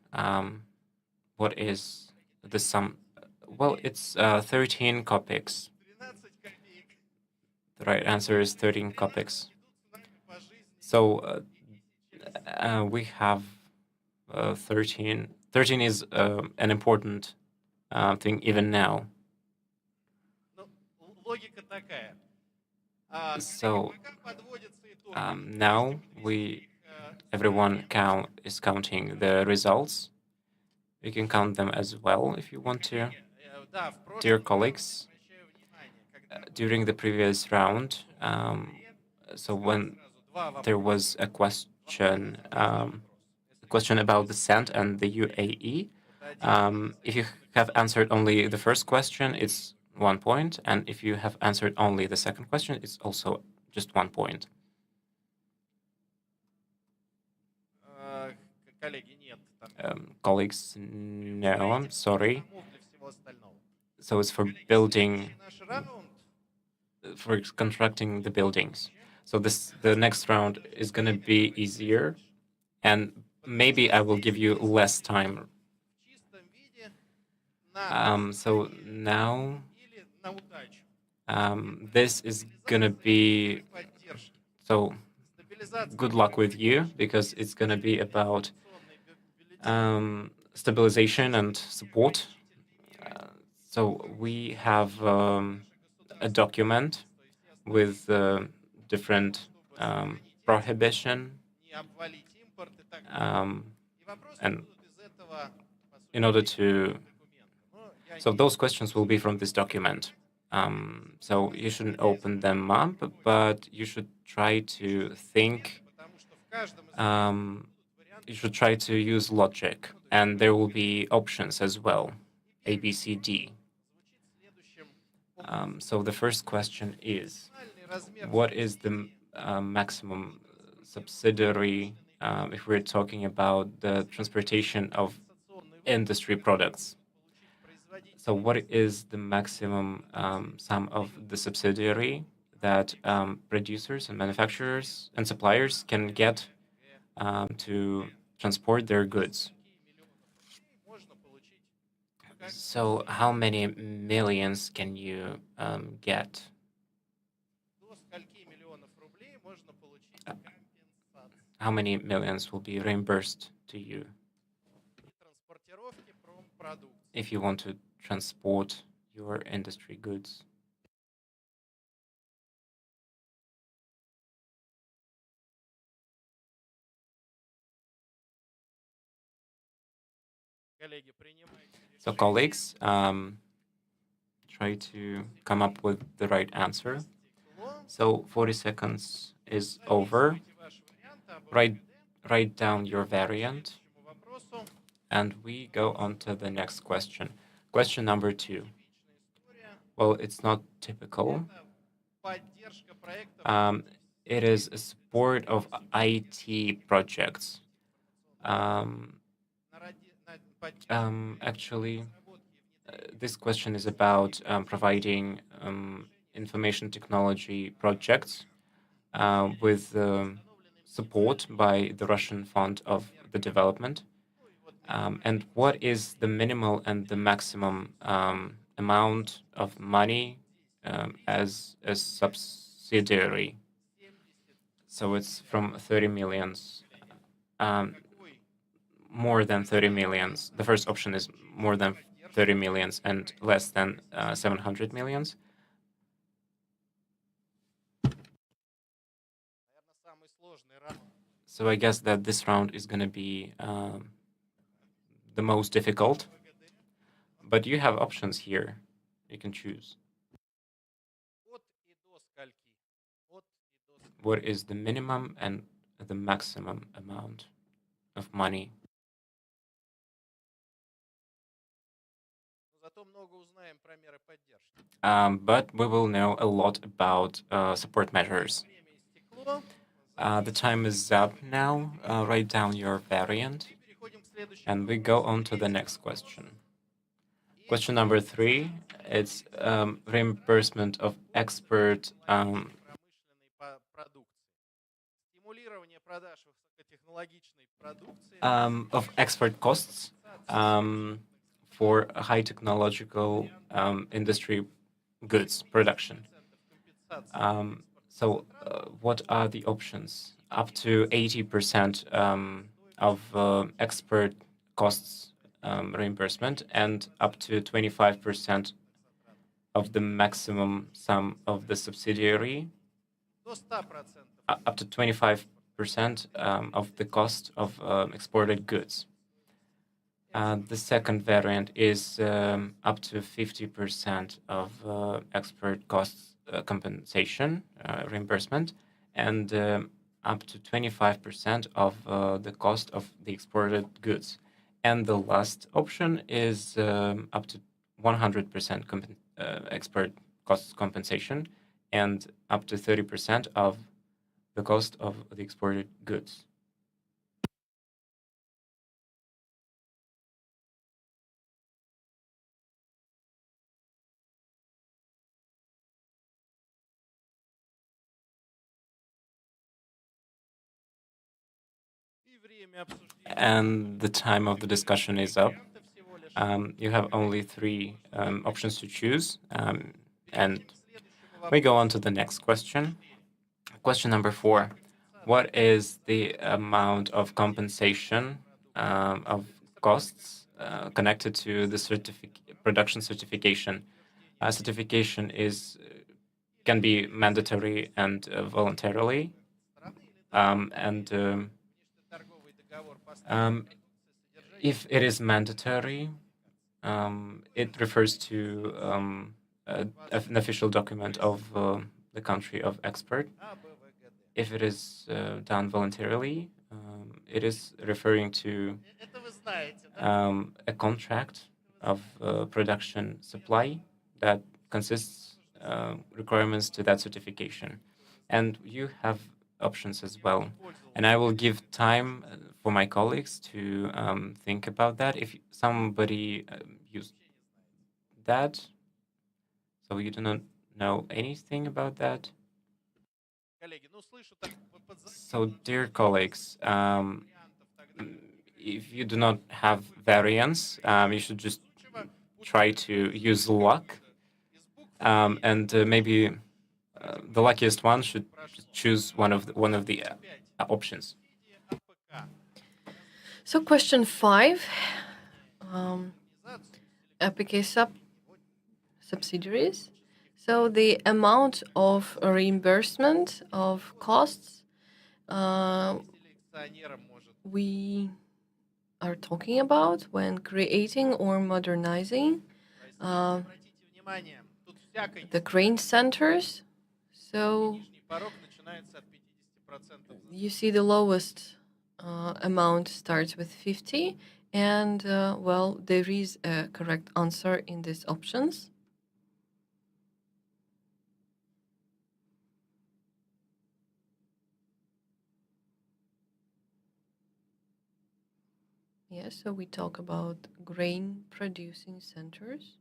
What is the sum? Well, it's 13 kopecks. The right answer is 13 kopecks. So we have 13. 13 is an important thing even now. So now everyone is counting the results. You can count them as well if you want to. Dear colleagues, during the previous round, so when there was a question about the cent and the UAE, if you have answered only the first question, it's 1 point, and if you have answered only the second question, it's also just 1 point. Colleagues, no, I'm sorry. So it's for building, for constructing the buildings. So the next round is going to be easier, and maybe I will give you less time. So now this is going to be, so good luck with you, because it's going to be about stabilization and support. So we have a document with different prohibition, and in order to, so those questions will be from this document. So you shouldn't open them up, but you should try to think, you should try to use logic, and there will be options as well, A, B, C, D. So the first question is, what is the maximum subsidiary if we're talking about the transportation of industry products? So what is the maximum sum of the subsidiary that producers and manufacturers and suppliers can get to transport their goods? So how many millions can you get? How many millions will be reimbursed to you if you want to transport your industry goods? So colleagues, try to come up with the right answer. So 40 seconds is over. Write down your variant And we go on to the next question. Question number 2. Well, it's not typical. Поддержка проектов It is a support of IT projects. Actually, this question is about providing information technology projects with support by the Russian Fund of the Development. And what is the minimal and the maximum amount of money as a subsidiary? So it's from 30 millions, more than 30 millions. The first option is more than 30 millions and less than 700 millions. наверное, самый сложный раунд. So I guess that this round is going to be the most difficult. But you have options here. You can choose. От и до скольки? От и до скольки? What is the minimum and the maximum amount of money? Но зато много узнаем про меры поддержки. But we will know a lot about support measures. Время истекло. The time is up now. Write down your variant. И переходим к следующему. And we go on to the next question. Question number 3, it's reimbursement of expert Промышленной продукции. Стимулирование продаж высокотехнологичной продукции. Of expert costs for high technological industry goods production. So what are the options? Up to 80% of expert costs reimbursement and up to 25% of the maximum sum of the subsidiary, До 100%. up to 25% of the cost of exported goods. The second variant is up to 50% of export costs compensation reimbursement and up to 25% of the cost of the exported goods. And the last option is up to 100% export cost compensation and up to 30% of the cost of the exported goods. И время обсуждения. And the time of the discussion is up. Вариантов всего лишь. You have only 3 options to choose. And Переходим к следующему we вопросу. go on to the next question. Question number 4. What is the amount of compensation of costs connected to the production certification? Certification can be mandatory and voluntarily. And Внешнеторговый договор поставки продукции, if it is mandatory, it refers to an official document of the country of export. АБВГД. If it is done voluntarily, it is referring to Это вы знаете, да? a contract of production supply that consists requirements to that certification. And you have options as well. And I will give time for my colleagues to think about that. If somebody used that, so you do not know anything about that. Коллеги, ну слышу так So, dear colleagues, if you do not have variance, you should just try to use luck. And maybe the luckiest one should choose one of the options. So question 5, APK subsidiaries. So the amount of reimbursement of costs we are talking about when creating or modernizing the grain centers. So you see the lowest amount starts with 50 And well, there is a correct answer in these options. Yes, so we talk about grain producing centers.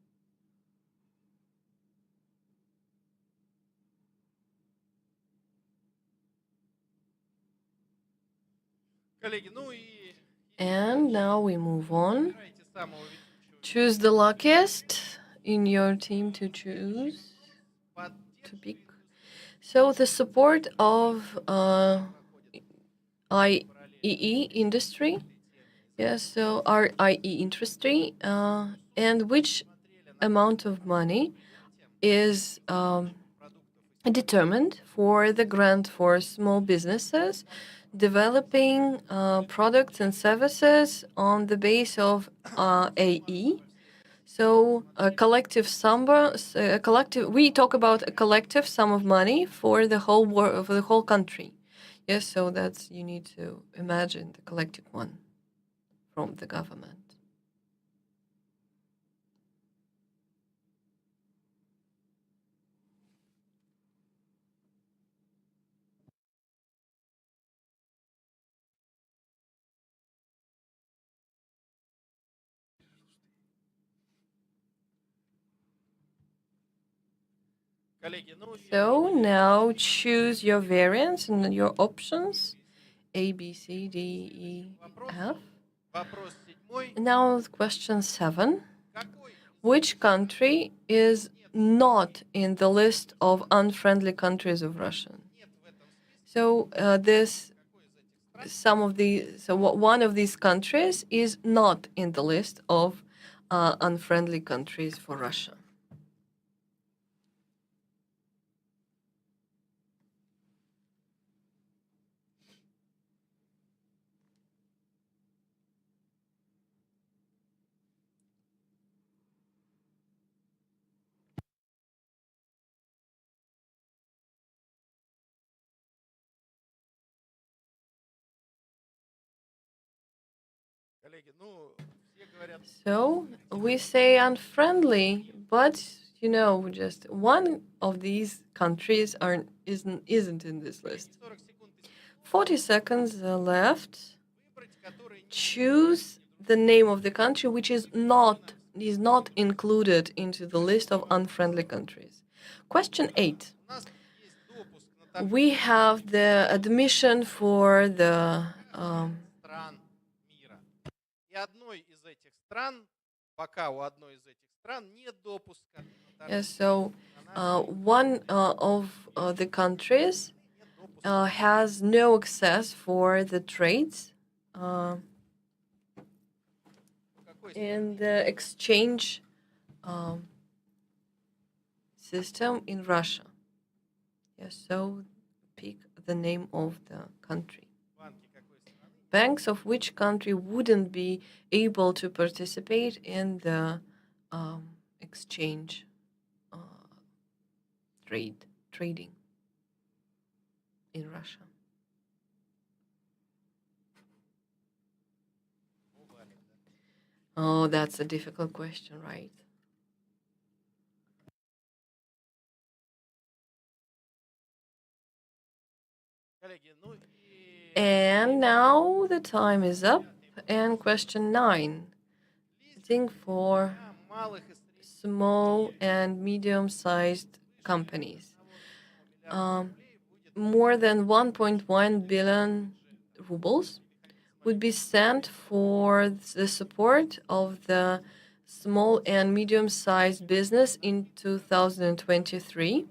Коллеги, ну и And now we move on. выбирайте самого ведущего. Choose the luckiest in your team to choose, to pick. So the support of IEE industry. Yes, so our IE industry, and which amount of money is determined for the grant for small businesses developing products and services on the base of AE. So a collective sum, we talk about a collective sum of money for the whole for the whole country. Yes, so that's, you need to imagine the collective one from the government. Коллеги, ну и So now choose your variants and your options A, B, C, D, E, F. вопрос 7. Now question 7. Какой Which country is not in the list of unfriendly countries of Russia? нет в этом списке? So one of these countries is not in the list of unfriendly countries for Russia. Коллеги, ну все говорят, So we say unfriendly, but just one of these countries isn't in this list. 40 секунд и 40 seconds left. выбрать, который не Choose the name of the country which is not included into the list of unfriendly countries. Question 8. у нас есть допуск на таблицу We have the admission for the стран мира. И одной из этих стран, пока у одной из этих стран нет допуска на таблицу, so one of the countries нет допуска. has no access for the trades Какой in the exchange system in Russia. Yes, so pick the name of the country. банки какой страны? Banks of which country wouldn't be able to participate in the exchange trading in Russia? Oh, that's a difficult question, right? Коллеги, ну и And now the time is up. And question 9. Think for для малых и средних small and medium-sized companies. рублей будет More than 1.1 billion rubles would be sent for the support of the small and medium-sized business in 2023.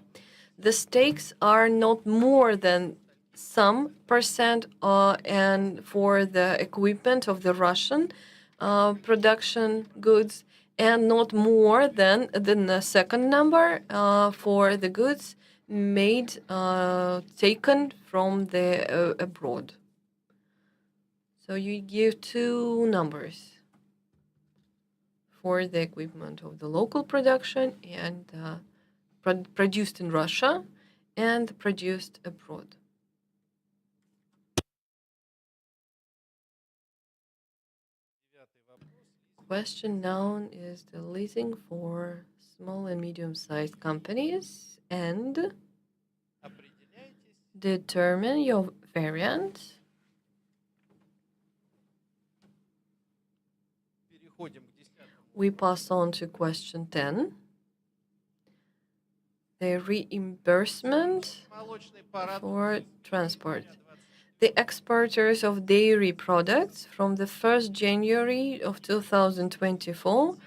The stakes are not more than some percent and for the equipment of the Russian production goods, and not more than the second number for the goods made taken from the abroad. So you give two numbers for the equipment of the local production and produced in Russia and produced abroad. question now is the leasing for small and medium-sized companies, and determine your variant. We pass on to question 10. The reimbursement for transport. The exporters of dairy products from the 1st January of 2024,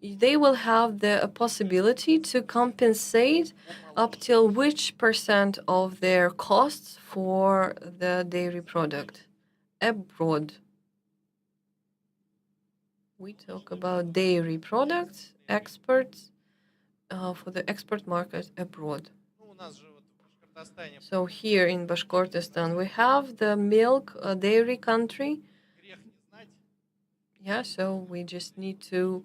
they will have the possibility to compensate up till which % of their costs for the dairy product abroad. We talk about dairy products, exports for the export market abroad. So here in Bashkortostan, we have the milk dairy country. Yeah, so we just need to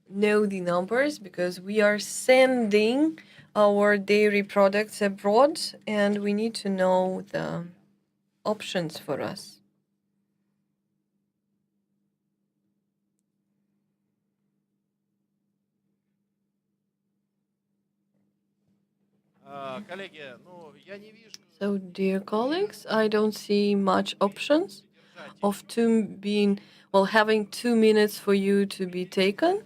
know the numbers because we are sending our dairy products abroad and we need to know the options for us. So, dear colleagues, I don't see much options of having 2 minutes for you to be taken.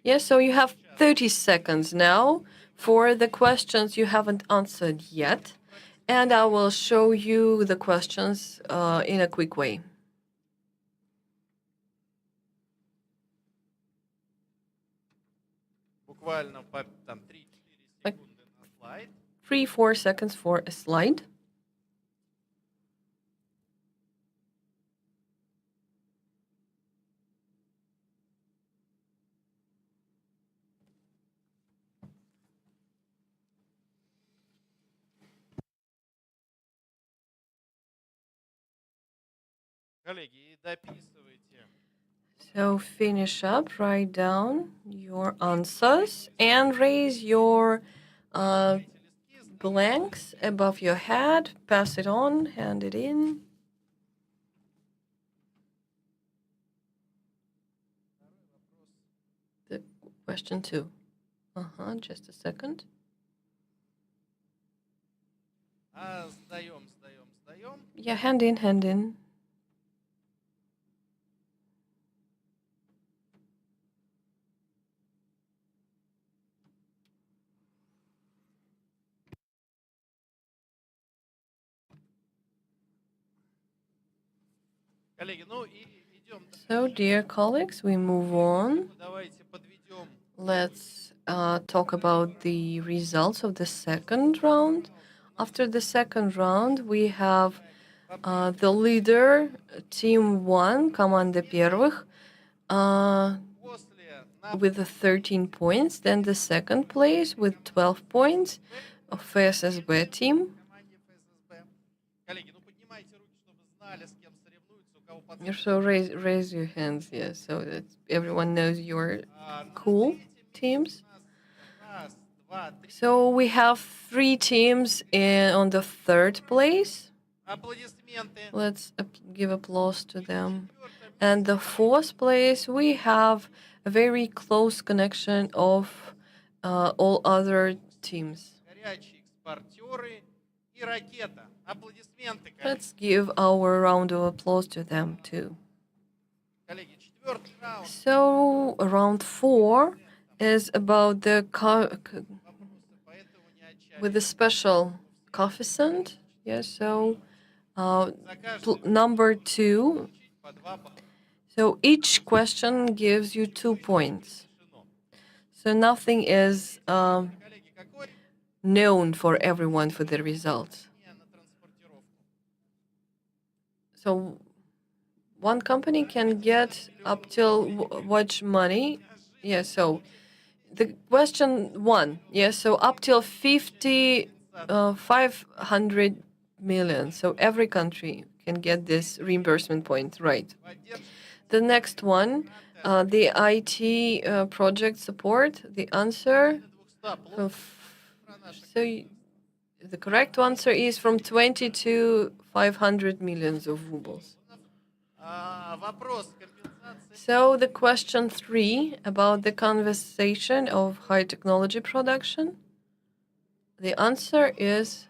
Yes, so you have 30 seconds now for the questions you haven't answered yet, and I will show you the questions in a quick way. Like 3-4 seconds for a slide. So finish up, write down your answers, and raise your blanks above your head. Pass it on, hand it in. The question 2. Just a second. Yeah, hand in, hand in. So, dear colleagues, we move on. Let's talk about the results of the second round. After the second round, we have the leader, Team 1, Команда Первых, with 13 points. Then the second place with 12 points of FSSB team. So raise your hands, yes, so that everyone knows your cool teams. So we have 3 teams on the 3rd place. Let's give applause to them. And the 4th place, we have a very close connection of all other teams. Let's give our round of applause to them too. So round 4 is about the with the special coefficient. Yes, so number 2. So each question gives you 2 points. So nothing is known for everyone for the results. So one company can get up till what money? Yeah, so the question 1. Yeah, so up till 500 million. So every country can get this reimbursement point, right? The next one, the IT project support, the answer. The correct answer is from 20 to 500 millions of rubles. So the question 3 about the conversation of high technology production. The answer is,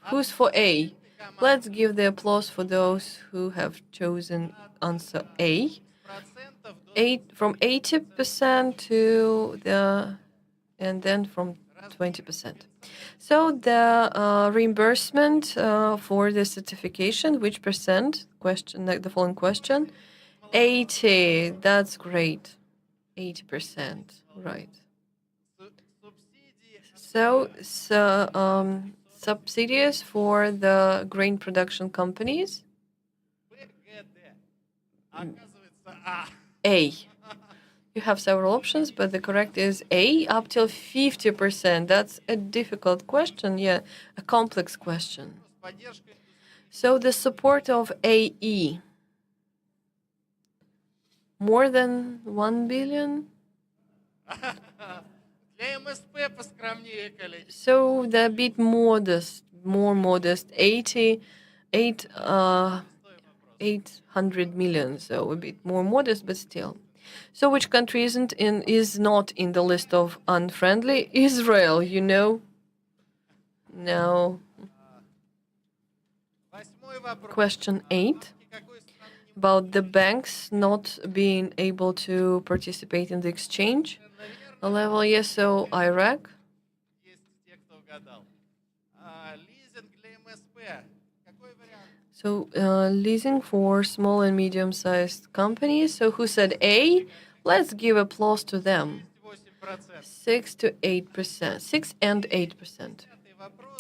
who's for A? Let's give the applause for those who have chosen answer A. From 80% to the, and then from 20%. So the reimbursement for the certification, which percent? Question, like the following question. 80. That's great. 80%. Right. So subsidies for the grain production companies. A. You have several options, but the correct is A, up till 50%. That's a difficult question, yeah, a complex question. So the support of AE, more than 1 billion? So they're a bit modest, more modest, 800 million, so a bit more modest, but still. So which country is not in the list of unfriendly? Israel, you know? No. Question 8 about the banks not being able to participate in the exchange level. Yes, so Iraq. So leasing for small and medium-sized companies. So who said A? Let's give applause to them. 6 to 8%. 6 and 8%.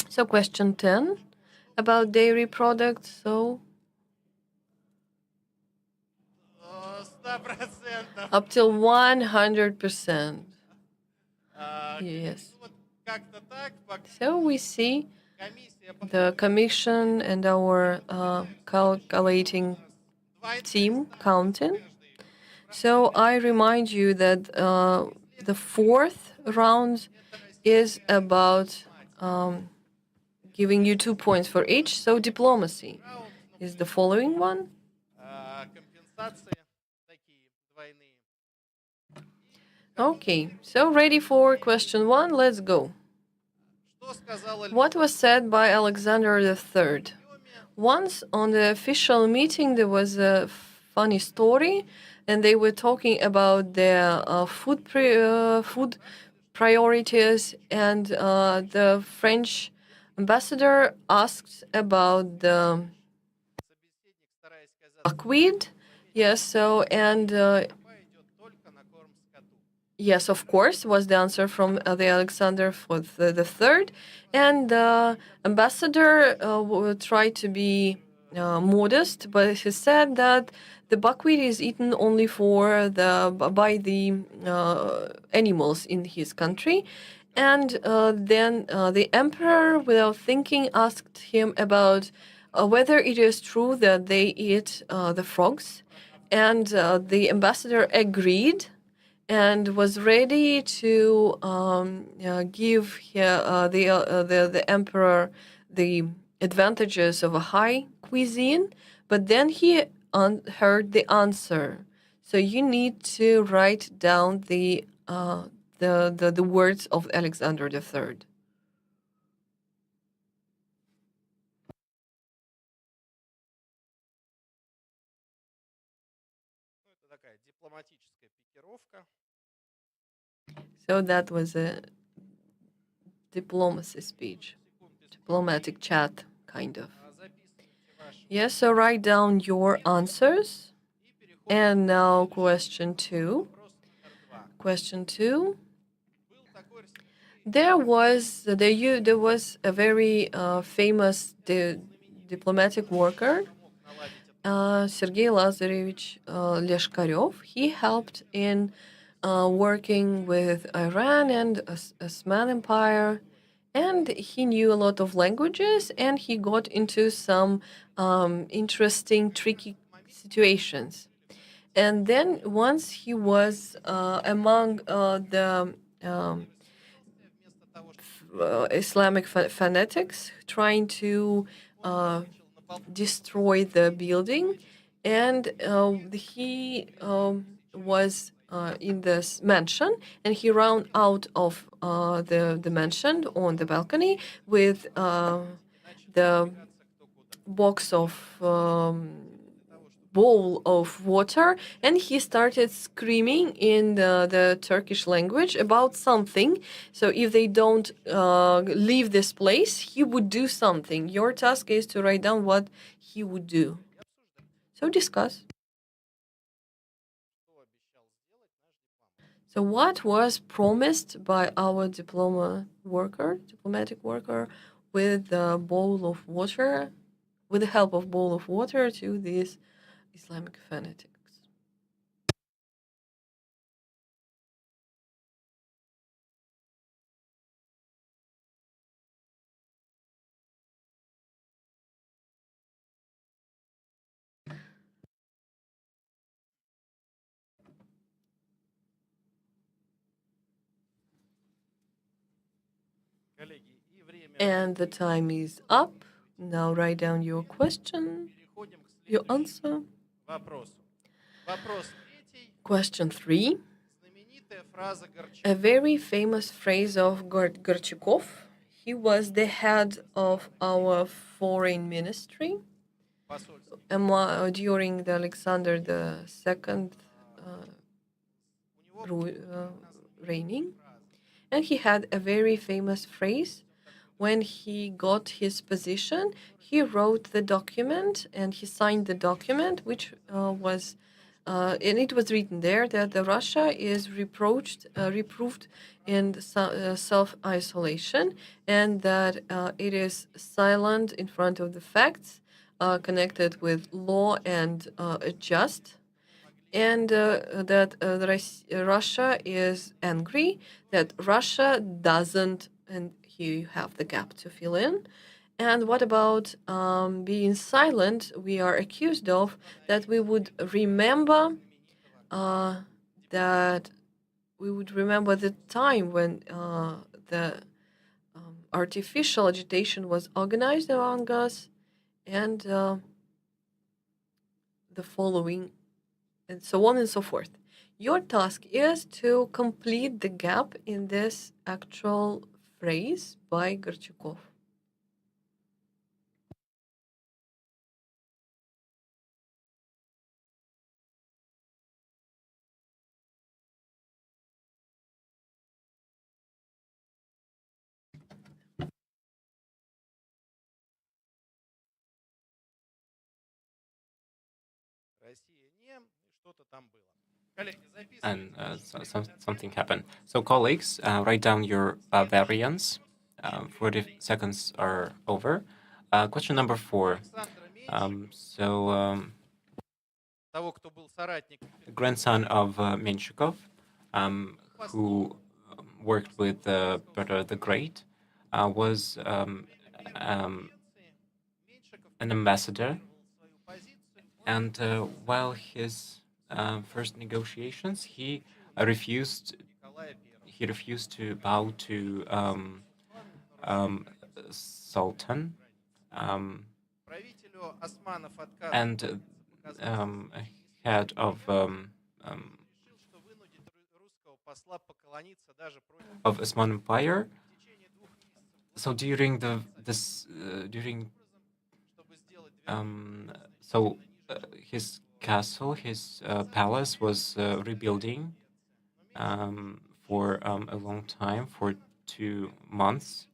So question 10 about dairy products. So up till 100%. Yes. So we see the commission and our calculating team counting. So I remind you that the fourth round is about giving you 2 points for each. So diplomacy is the following one. Okay, so ready for question 1? Let's go. What was said by Alexander III? Once on the official meeting, there was a funny story, and they were talking about their food priorities, and the French ambassador asked about the buckwheat. Yes, so, and yes, of course, was the answer from the Alexander the Third, and the ambassador tried to be modest, but he said that the buckwheat is eaten only by the animals in his country, and then the emperor, without thinking, asked him about whether it is true that they eat the frogs, and the ambassador agreed and was ready to give the emperor the advantages of a high cuisine, but then he heard the answer. So you need to write down the words of Alexander III. So that was a diplomacy speech, diplomatic chat, kind of. Yes, so write down your answers. And now question 2. Question 2. There was a very famous diplomatic worker, Sergei Lazarevich Leshkarev. He helped in working with Iran and Osman Empire, and he knew a lot of languages, and he got into some interesting, tricky situations. And then once he was among the Islamic fanatics trying to destroy the building, and he was in this mansion, and he ran out of the mansion on the balcony with the box of bowl of water, and he started screaming in the Turkish language about something. So if they don't leave this place, he would do something. Your task is to write down what he would do. So discuss. So what was promised by our diplomatic worker, with the bowl of water, with the help of bowl of water to these Islamic fanatics? And the time is up. Now write down your question, your answer. Question 3. A very famous phrase of Gorchakov. He was the head of our foreign ministry during the Alexander II reigning. And he had a very famous phrase. When he got his position, he wrote the document and he signed the document, which was, and it was written there that Russia is reproved in self-isolation, and that it is silent in front of the facts connected with law and just, and that Russia is angry, that Russia doesn't, and here you have the gap to fill in. And what about being silent? We are accused of that we would remember the time when the artificial agitation was organized among us, and the following, and so on and so forth. Your task is to complete the gap in this actual phrase by Gorchakov. And something happened. So, colleagues, write down your variants. 40 seconds are over. Question number 4. The grandson of Menshikov, who worked with Peter the Great, was an ambassador, and while his first negotiations, he refused to bow to Sultan, and head of Osman Empire. So during his castle, his palace was rebuilding for a long time, for 2 months,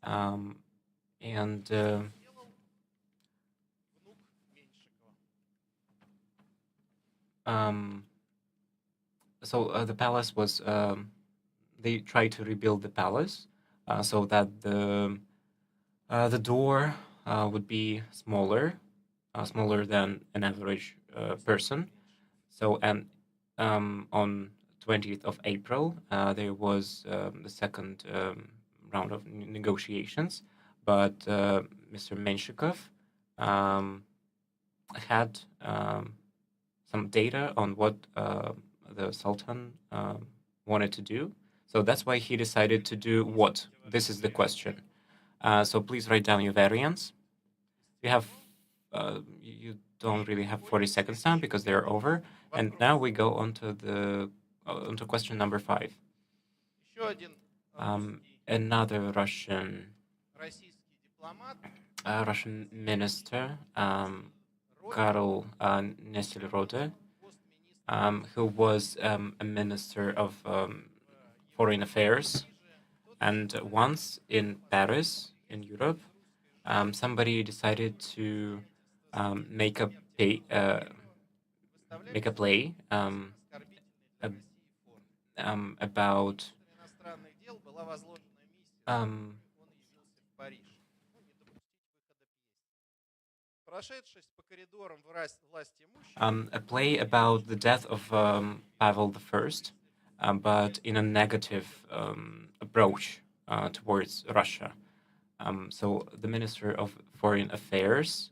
and so the palace was. They tried to rebuild the palace so that the door would be smaller than an average person. So, and on 20th of April, there was the second round of negotiations, but Mr. Menshikov had some data on what the Sultan wanted to do. So that's why he decided to do what? This is the question. So please write down your variants. You have you don't really have 40 seconds now because they're over. And now we go on to onto question number 5. Еще один Another Russian российский дипломат Russian minister, Karl Nesselrode, who was a minister of foreign affairs. And once in Paris, in Europe, somebody decided to make a play about иностранных дел была возложена миссия. um, Он явился в Париж. Не допустить выхода пьесы. Прошедшись по коридорам власти имущих, a play about the death of Pavel I, but in a negative approach towards Russia. So the Minister of Foreign Affairs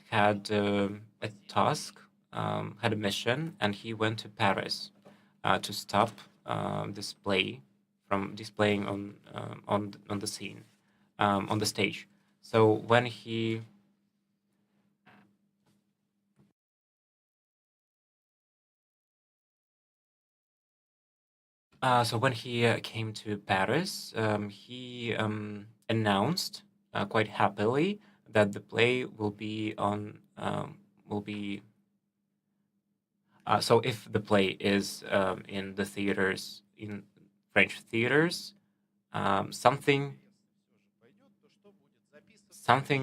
had a task, had a mission, and he went to Paris to stop this play from displaying on the scene, on the stage. So when he came to Paris, he announced quite happily that the play will be so if the play is in the theaters, in French theaters, something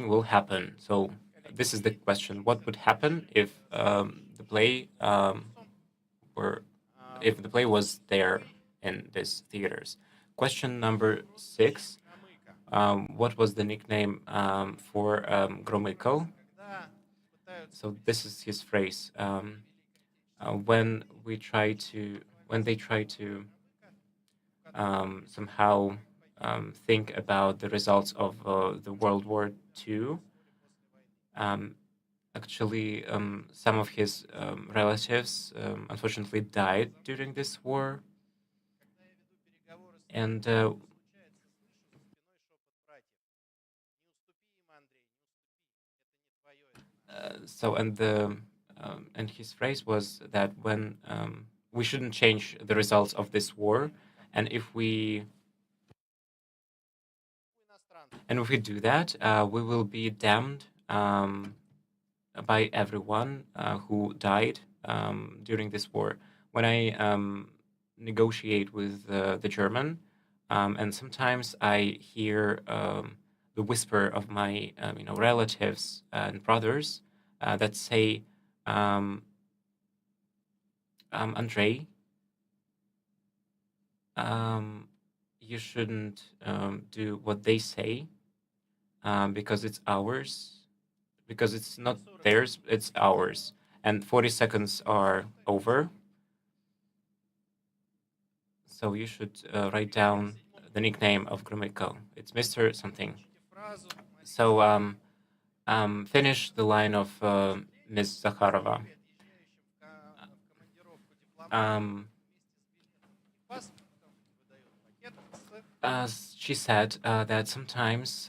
will happen. So this is the question: what would happen if the play was there in these theaters? Question number 6. What was the nickname for Gromyko? So this is his phrase. When they try to somehow think about the results of the World War II, actually, some of his relatives unfortunately died during this war. And and his phrase was that when we shouldn't change the results of this war, and if we do that, we will be damned by everyone who died during this war. When I negotiate with the German, and sometimes I hear the whisper of my relatives and brothers that say, Andrei, you shouldn't do what they say because it's ours, because it's not theirs, it's ours. And 40 seconds are over. So you should write down the nickname of Gromyko. It's Mr. something. So finish the line of Ms. Zakharova. She said that sometimes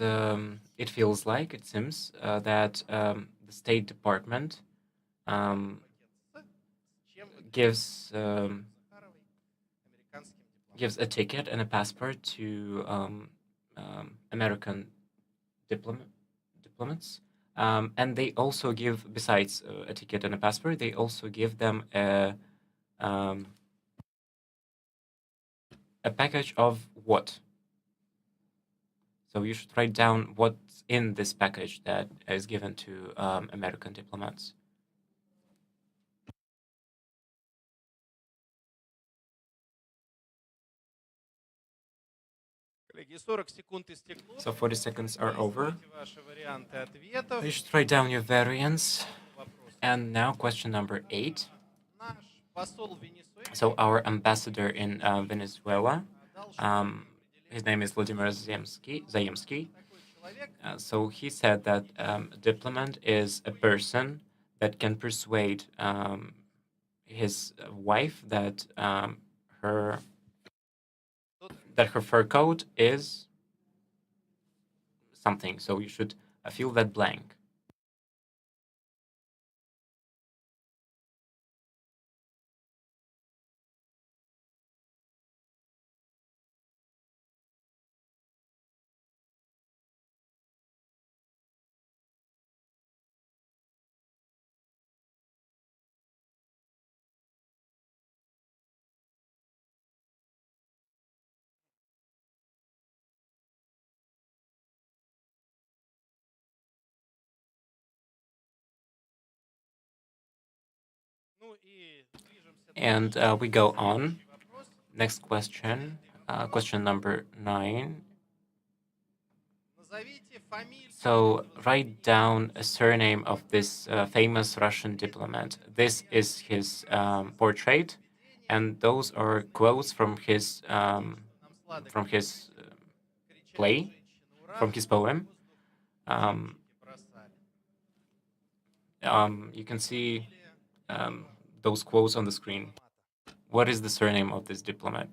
it feels like, it seems, that the State Department gives a ticket and a passport to American diplomats. And they also give, besides a ticket and a passport, they also give them a package of what? So you should write down what's in this package that is given to American diplomats. So 40 seconds are over. You should write down your variants. And now question number 8. So our ambassador in Venezuela, his name is Vladimir Zayemsky. So he said that a diplomat is a person that can persuade his wife that her fur coat is something. So you should fill that blank. Ну и движемся And дальше. we go on. Следующий вопрос. Next question, question number 9. Назовите фамилию So этого write down a surname of this famous Russian diplomat. This is his portrait, and those are quotes from his play, from his poem. You can see those quotes on the screen. What is the surname of this diplomat?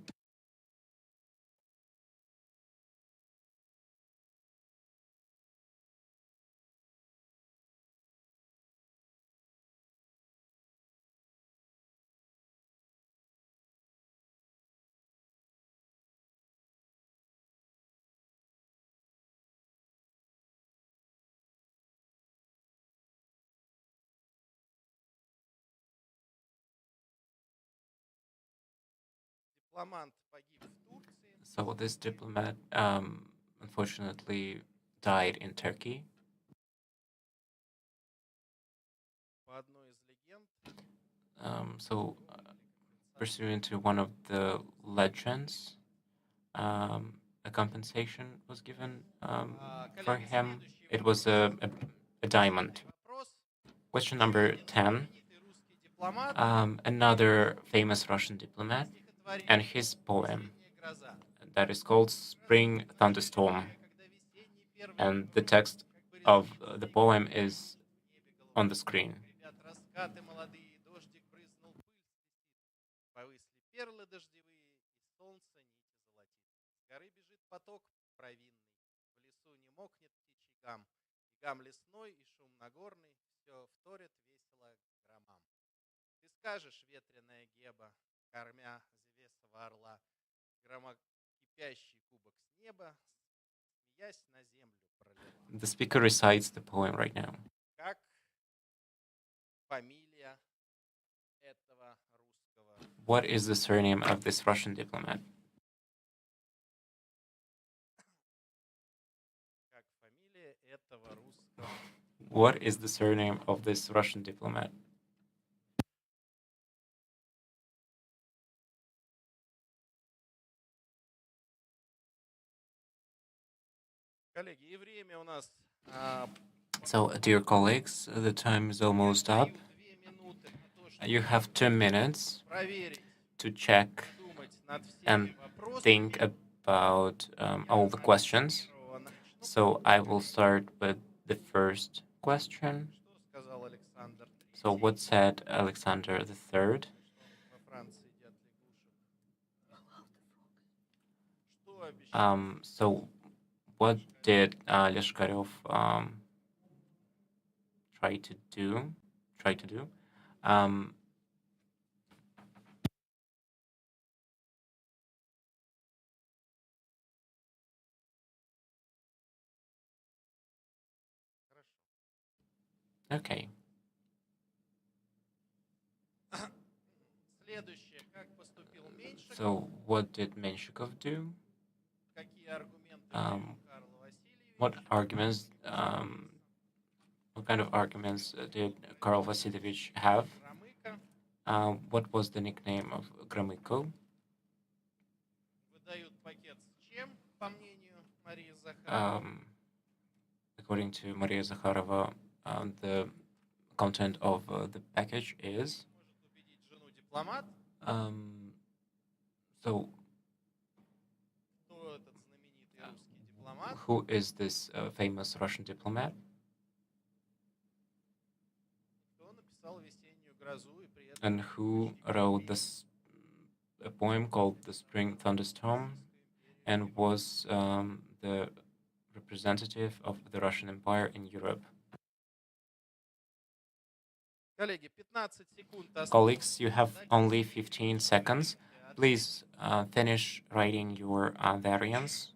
Дипломант погиб в Турции. So this diplomat unfortunately died in Turkey. По одной из легенд. So pursuant to one of the legends, a compensation was given for him. It was a diamond. Вопрос. Question number 10. Знаменитый русский дипломат. Another famous Russian diplomat and his poem that is called Spring Thunderstorm. And the text of the poem is on the screen. Ребят, раскаты молодые, дождик брызнул, пыль слетит. Повысли перлы дождевые, и солнце нити золотит. С горы бежит поток провинный, в лесу не мокнет птичий гам. И гам лесной, и шум нагорный, все вторят весело громам. Ты скажешь, ветреная Геба, кормя взвесого орла, громокипящий кубок с неба, смеясь на землю пролила. The speaker recites the poem right now. Как фамилия этого русского? What is the surname of this Russian diplomat? Как фамилия этого русского? What is the surname of this Russian diplomat? Коллеги, и время у нас So, dear colleagues, the time is almost up. 2 минуты на то, чтобы You have 2 minutes проверить, to check думать над and всеми вопросами. think about all the questions. So I will start with the first question. Что сказал Александр So what said Alexander III? Что во Франции едят лягушек? Что обещал? So what did Leshkarev try to do? Хорошо. Okay. Следующее. Как поступил Меньшиков? So what did Menshikov do? Какие аргументы привел Карл Васильевич? What kind of arguments did Karl Vasilyevich have? Громыко. What was the nickname of Gromyko? Выдают пакет с чем, по мнению Марии Захаровой? According to Maria Zakharova, the content of the package is. Может убедить жену дипломат? So Кто этот знаменитый русский дипломат? who is this famous Russian diplomat? Кто написал «Весеннюю грозу» и при этом... And who wrote this a poem called The Spring Thunderstorm and was the representative of the Russian Empire in Europe? Коллеги, 15 секунд осталось. Colleagues, you have only 15 seconds. Please finish writing your variants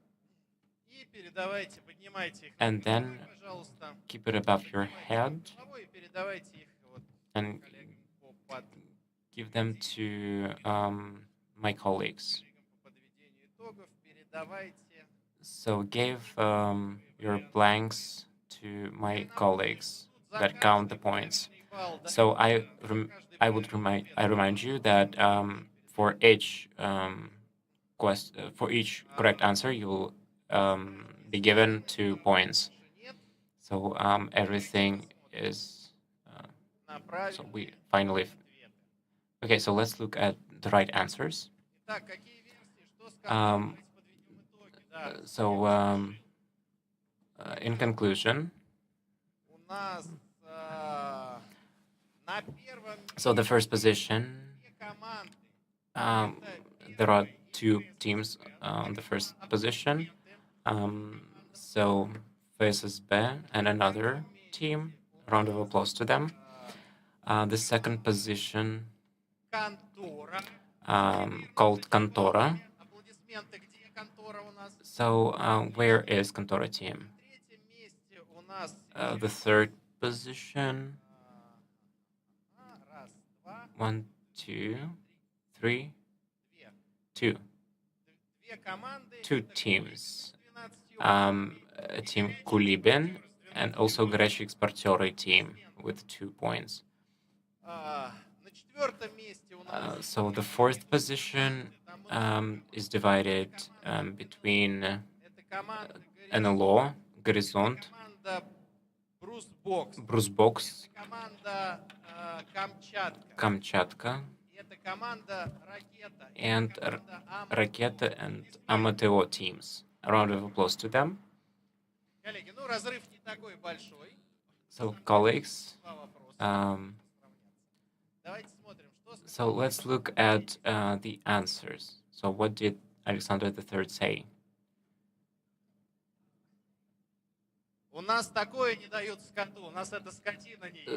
И передавайте, поднимайте их. and then Пожалуйста. keep it above your head Головой передавайте их вот and коллегам по give them to my colleagues. подведению итогов. Передавайте. So give your blanks to my colleagues that count the points. So I remind you that for each for each correct answer, you will be given 2 points. So everything is. So we finally. Okay, so let's look at the right answers. So in conclusion, so the first position, there are 2 teams on the first position. So FSB and another team. Round of applause to them. The second position, called Контора. So where is Контора team? The third position. 1, 2, 3, 2. 2 teams. Team Kulibin and also Горячие экспортеры team with 2 points. So the fourth position is divided between NLO, Горизонт, Брусбокс, Камчатка, and Ракета and Amateo teams. A round of applause to them. So, colleagues, so let's look at the answers. So what did Alexander III say?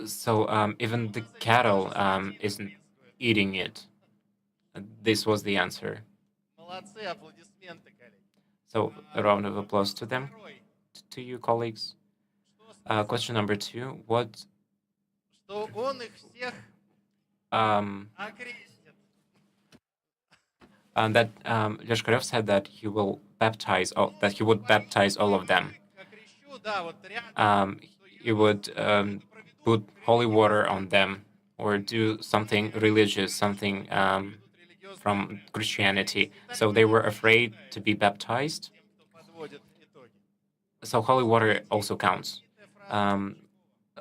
So even the cattle isn't eating it. This was the answer. So a round of applause to them, to you colleagues. Question number 2, what that Leshkarev said that he will baptize that he would baptize all of them. He would put holy water on them or do something religious, something from Christianity. So they were afraid to be baptized. So holy water also counts.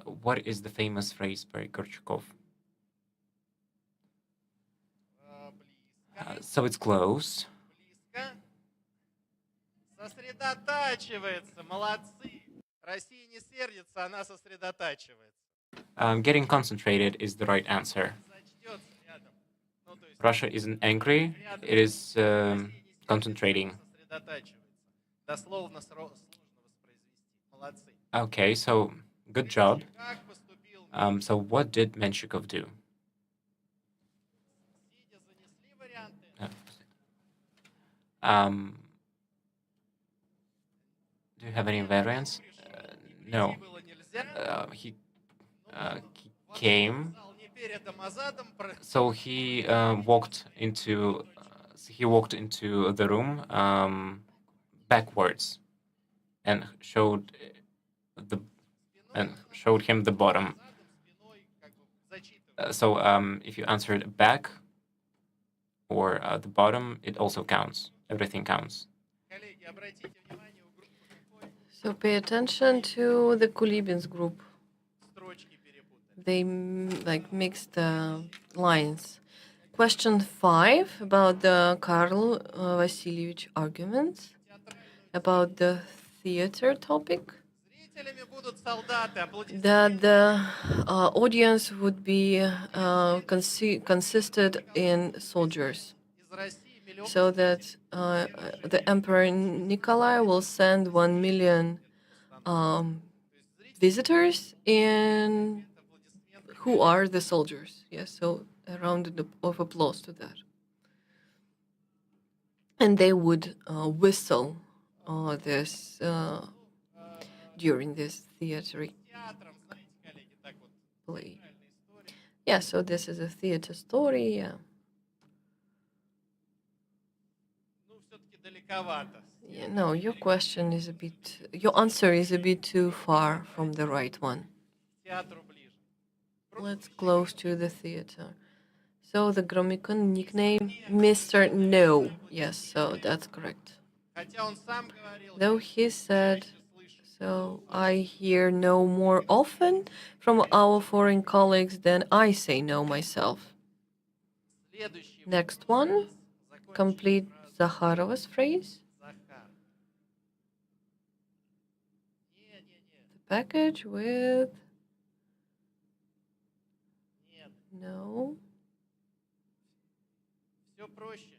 What is the famous phrase by Gorchakov? So it's close. Getting concentrated is the right answer. Russia isn't angry, it is concentrating. Okay, so good job. So what did Menshikov do? Do you have any variants? No. He came. So he walked into the room backwards and showed him the bottom. So if you answered back or the bottom, it also counts. Everything counts. So pay attention to the Kulibin's group. They mixed the lines. Question 5 about the Karl Vasilievich arguments about the theater topic. That the audience would be consisted in soldiers, so that the Emperor Nikolai will send 1 million visitors in who are the soldiers. Yes, so a round of applause to that. And they would whistle this during this theater play. Yeah, so this is a theater story. Yeah. Yeah, no, your answer is a bit too far from the right one. Let's close to the theater. So the Gromikon nickname Mr. No. Yes, so that's correct. Хотя он сам говорил, Though he said, чаще слышит. so I hear no more often from our foreign colleagues than I say no myself. Следующий Next вопрос. one, complete Zakharova's phrase. Захар. Не. The package with Нет. no Все проще.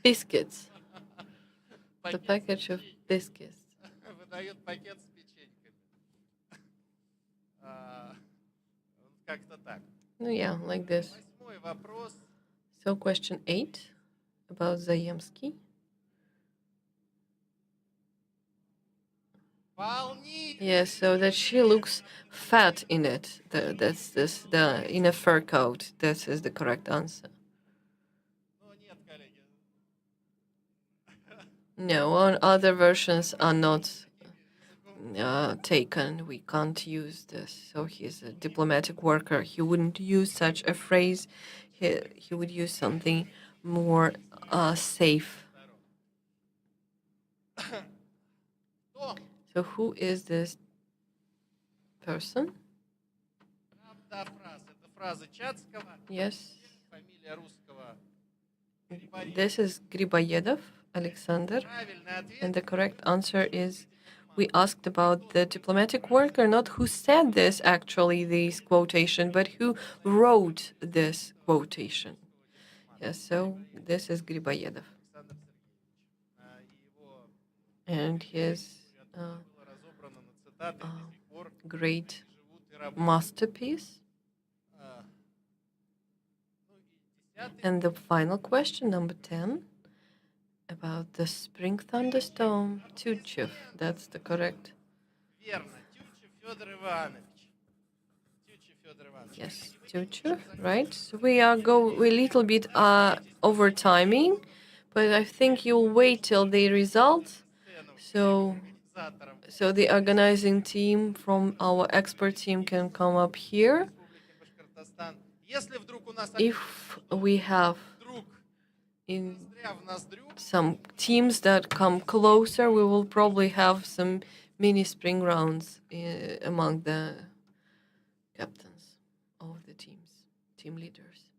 biscuits. The Пакет с package of печеньками. biscuits. Выдает пакет с печеньками. Как-то так. No, yeah, like this. 8-й вопрос. So question 8 about Zayemsky. Волнительно. Yes, so that she looks fat in it. The in a fur coat. That is the correct answer. Ну, нет, коллеги. No, on other versions are not taken. We can't use this. So he's a diplomatic worker. He wouldn't use such a phrase. He would use something more safe. Кто? So who is this person? Правда фраз. Это фраза Чацкого. Yes, Фамилия русского. this is Griboyedov, Alexander. Правильный ответ. And the correct answer is we asked about the diplomatic worker, not who said this actually, this quotation, but who wrote this quotation. Yes, so this is Griboyedov. Александр Сергеевич. И его And his было разобрано на цитаты до сих пор great живут и работают. masterpiece. Ну и 10-й. And the final question, number 10, about the spring thunderstorm, Tyutchev. That's the correct. Верно. Тютчев Федор Иванович. Тютчев Федор Иванович. Yes, Tyutchev, right? So we are a little bit over timing, but I think you'll wait till the results. So Организатором So the organizing team from our expert team can come up here. Республики Башкортостан. Если вдруг у нас If we have вдруг in ноздря в ноздрю, some teams that come closer, we will probably have some mini spring rounds among the captains of the teams, team leaders.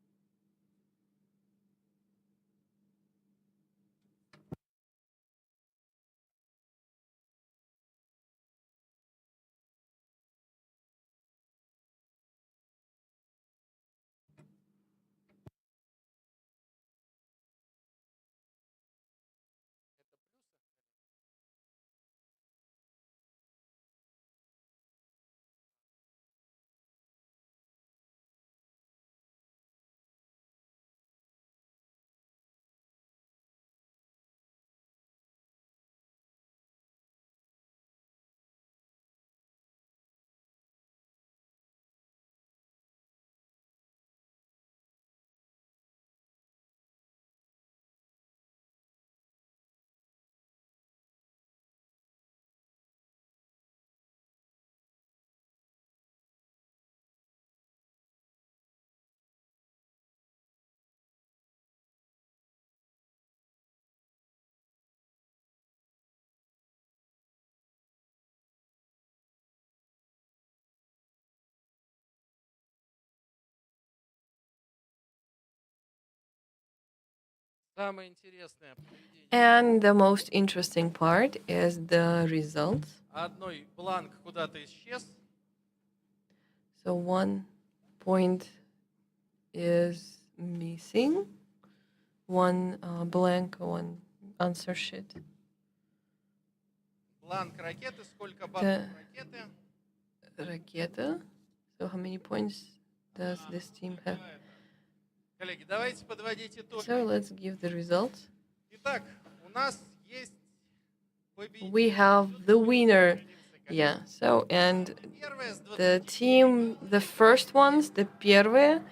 самое интересное поведение. And the most interesting part is the results. Одной бланк куда-то исчез. So 1 point is missing, 1 blank, 1 answer sheet. Бланк ракеты. Сколько баллов ракеты? Raketa. So how many points does this team have? Коллеги, давайте подводить итоги. So let's give the results. Итак, у нас есть победитель. We have the winner. Yeah, so and Первая с the team, the first ones, the первые,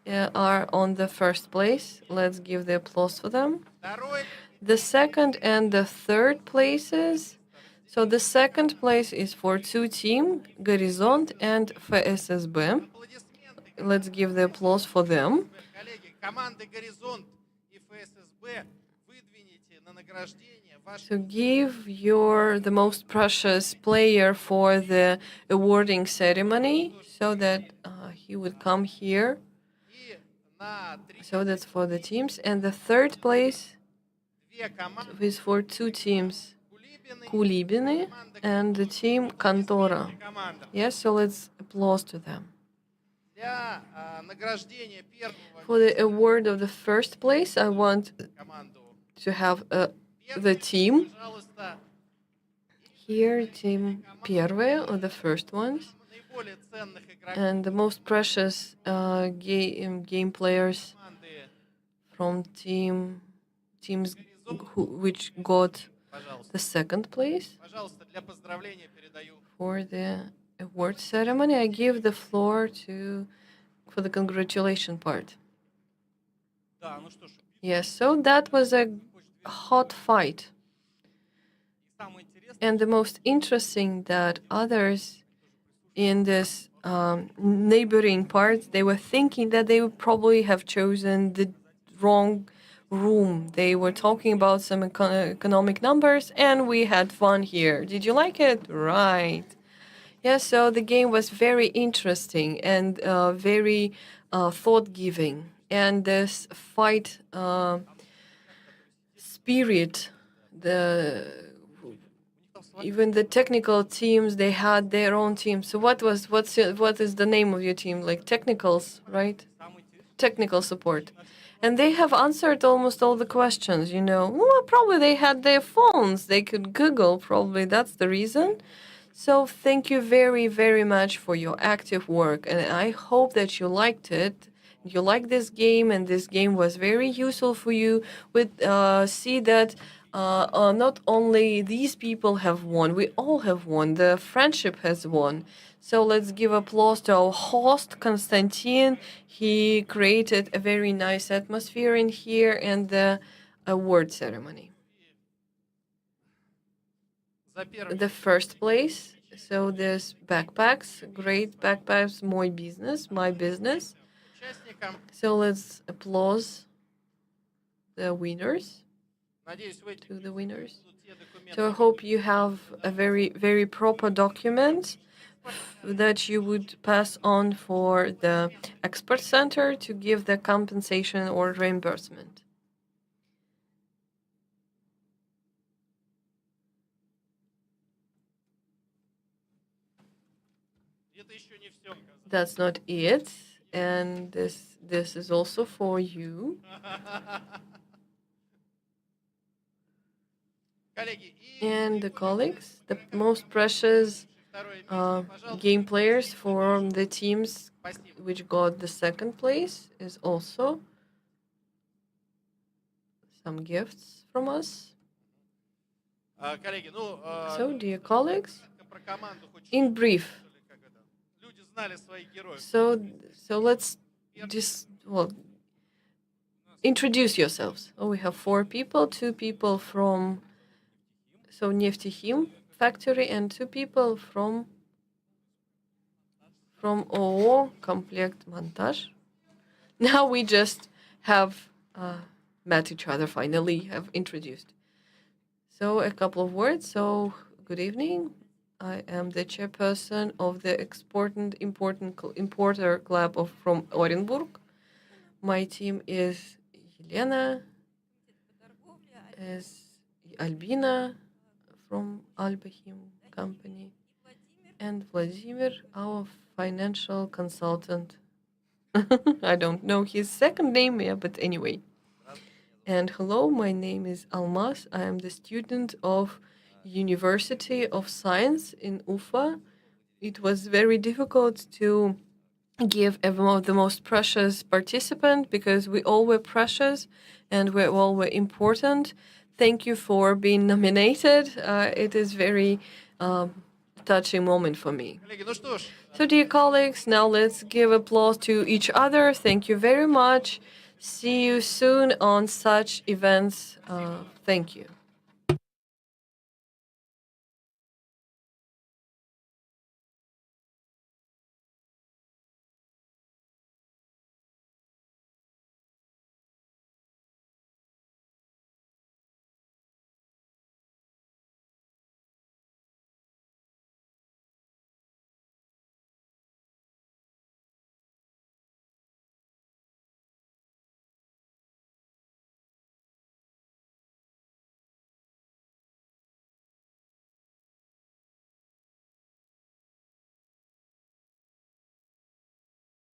are on the first place. Let's give the applause for them. Второй The second and the third places, So the second place is for two teams, Горизонт and ФССБ. Аплодисменты. Let's give the applause for them. Коллеги, команды «Горизонт» и ФССБ, выдвините на награждение ваши... So give the most precious player for the awarding ceremony so that he would come here. И на So that's for the teams. And the third place две команды is for two teams, Кулибины Кулибины and the team Контора. команда. Yes, so let's applause to them. Для награждения первого For the award of the first place, I want команду to have the team. пожалуйста, Here, team первые, or the first ones. наиболее ценных игроков And the most precious game players команды. from teams which got Пожалуйста. the second place. Пожалуйста, для поздравления передаю. For the award ceremony, I give the floor for the congratulation part. Да, ну что ж. Yes, so that was a hot fight. И самое интересное, And the most interesting that others in this neighboring part, they were thinking that they would probably have chosen the wrong room. They were talking about some economic numbers, and we had fun here. Did you like it? Right. Yeah, so the game was very interesting and very thought-giving. And this fight spirit, even the technical teams, they had their own team. So what is the name of your team? Like technicals, right? Technical support. And they have answered almost all the questions, you know. Well, probably they had their phones. They could Google, probably that's the reason. So thank you very, very much for your active work. And I hope that you liked it. You liked this game, and this game was very useful for you. See that not only these people have won, we all have won. The friendship has won. So let's give applause to our host, Konstantin. He created a very nice atmosphere in here and the award ceremony. The first place, so there's backpacks, great backpacks, my business. участникам. So let's applause the winners, Надеюсь, в этих to the winners. будут те документы, So I hope you have a very, very proper document that you would pass on for the expert center to give the compensation or reimbursement. это еще не все. That's not it, and this is also for you. Коллеги, и And the colleagues, the most precious второе место, пожалуйста, game players from the teams спасибо. which got the second place is also some gifts from us. Коллеги, ну, So, dear colleagues, про команду хоть in brief, что ли, как это? Люди знали своих героев. so let's just introduce yourselves. Oh, we have 4 people, 2 people from Нефтехим factory and 2 people from ООО Комплект Монтаж. Now we just have met each other finally, have introduced. So a couple of words. So good evening. I am the chairperson of the importer club from Orenburg. My team is Елена, is Albina from Albahim company, and Vladimir, our financial consultant. I don't know his second name, yeah, but anyway. And hello, my name is Almas. I am the student of University of Science in Ufa. It was very difficult to give the most precious participant because we all were precious and we all were important. Thank you for being nominated. It is very touching moment for me. Коллеги, ну что ж, So, dear colleagues, now let's give applause to each other. Thank you very much. See you soon on such events. Thank you.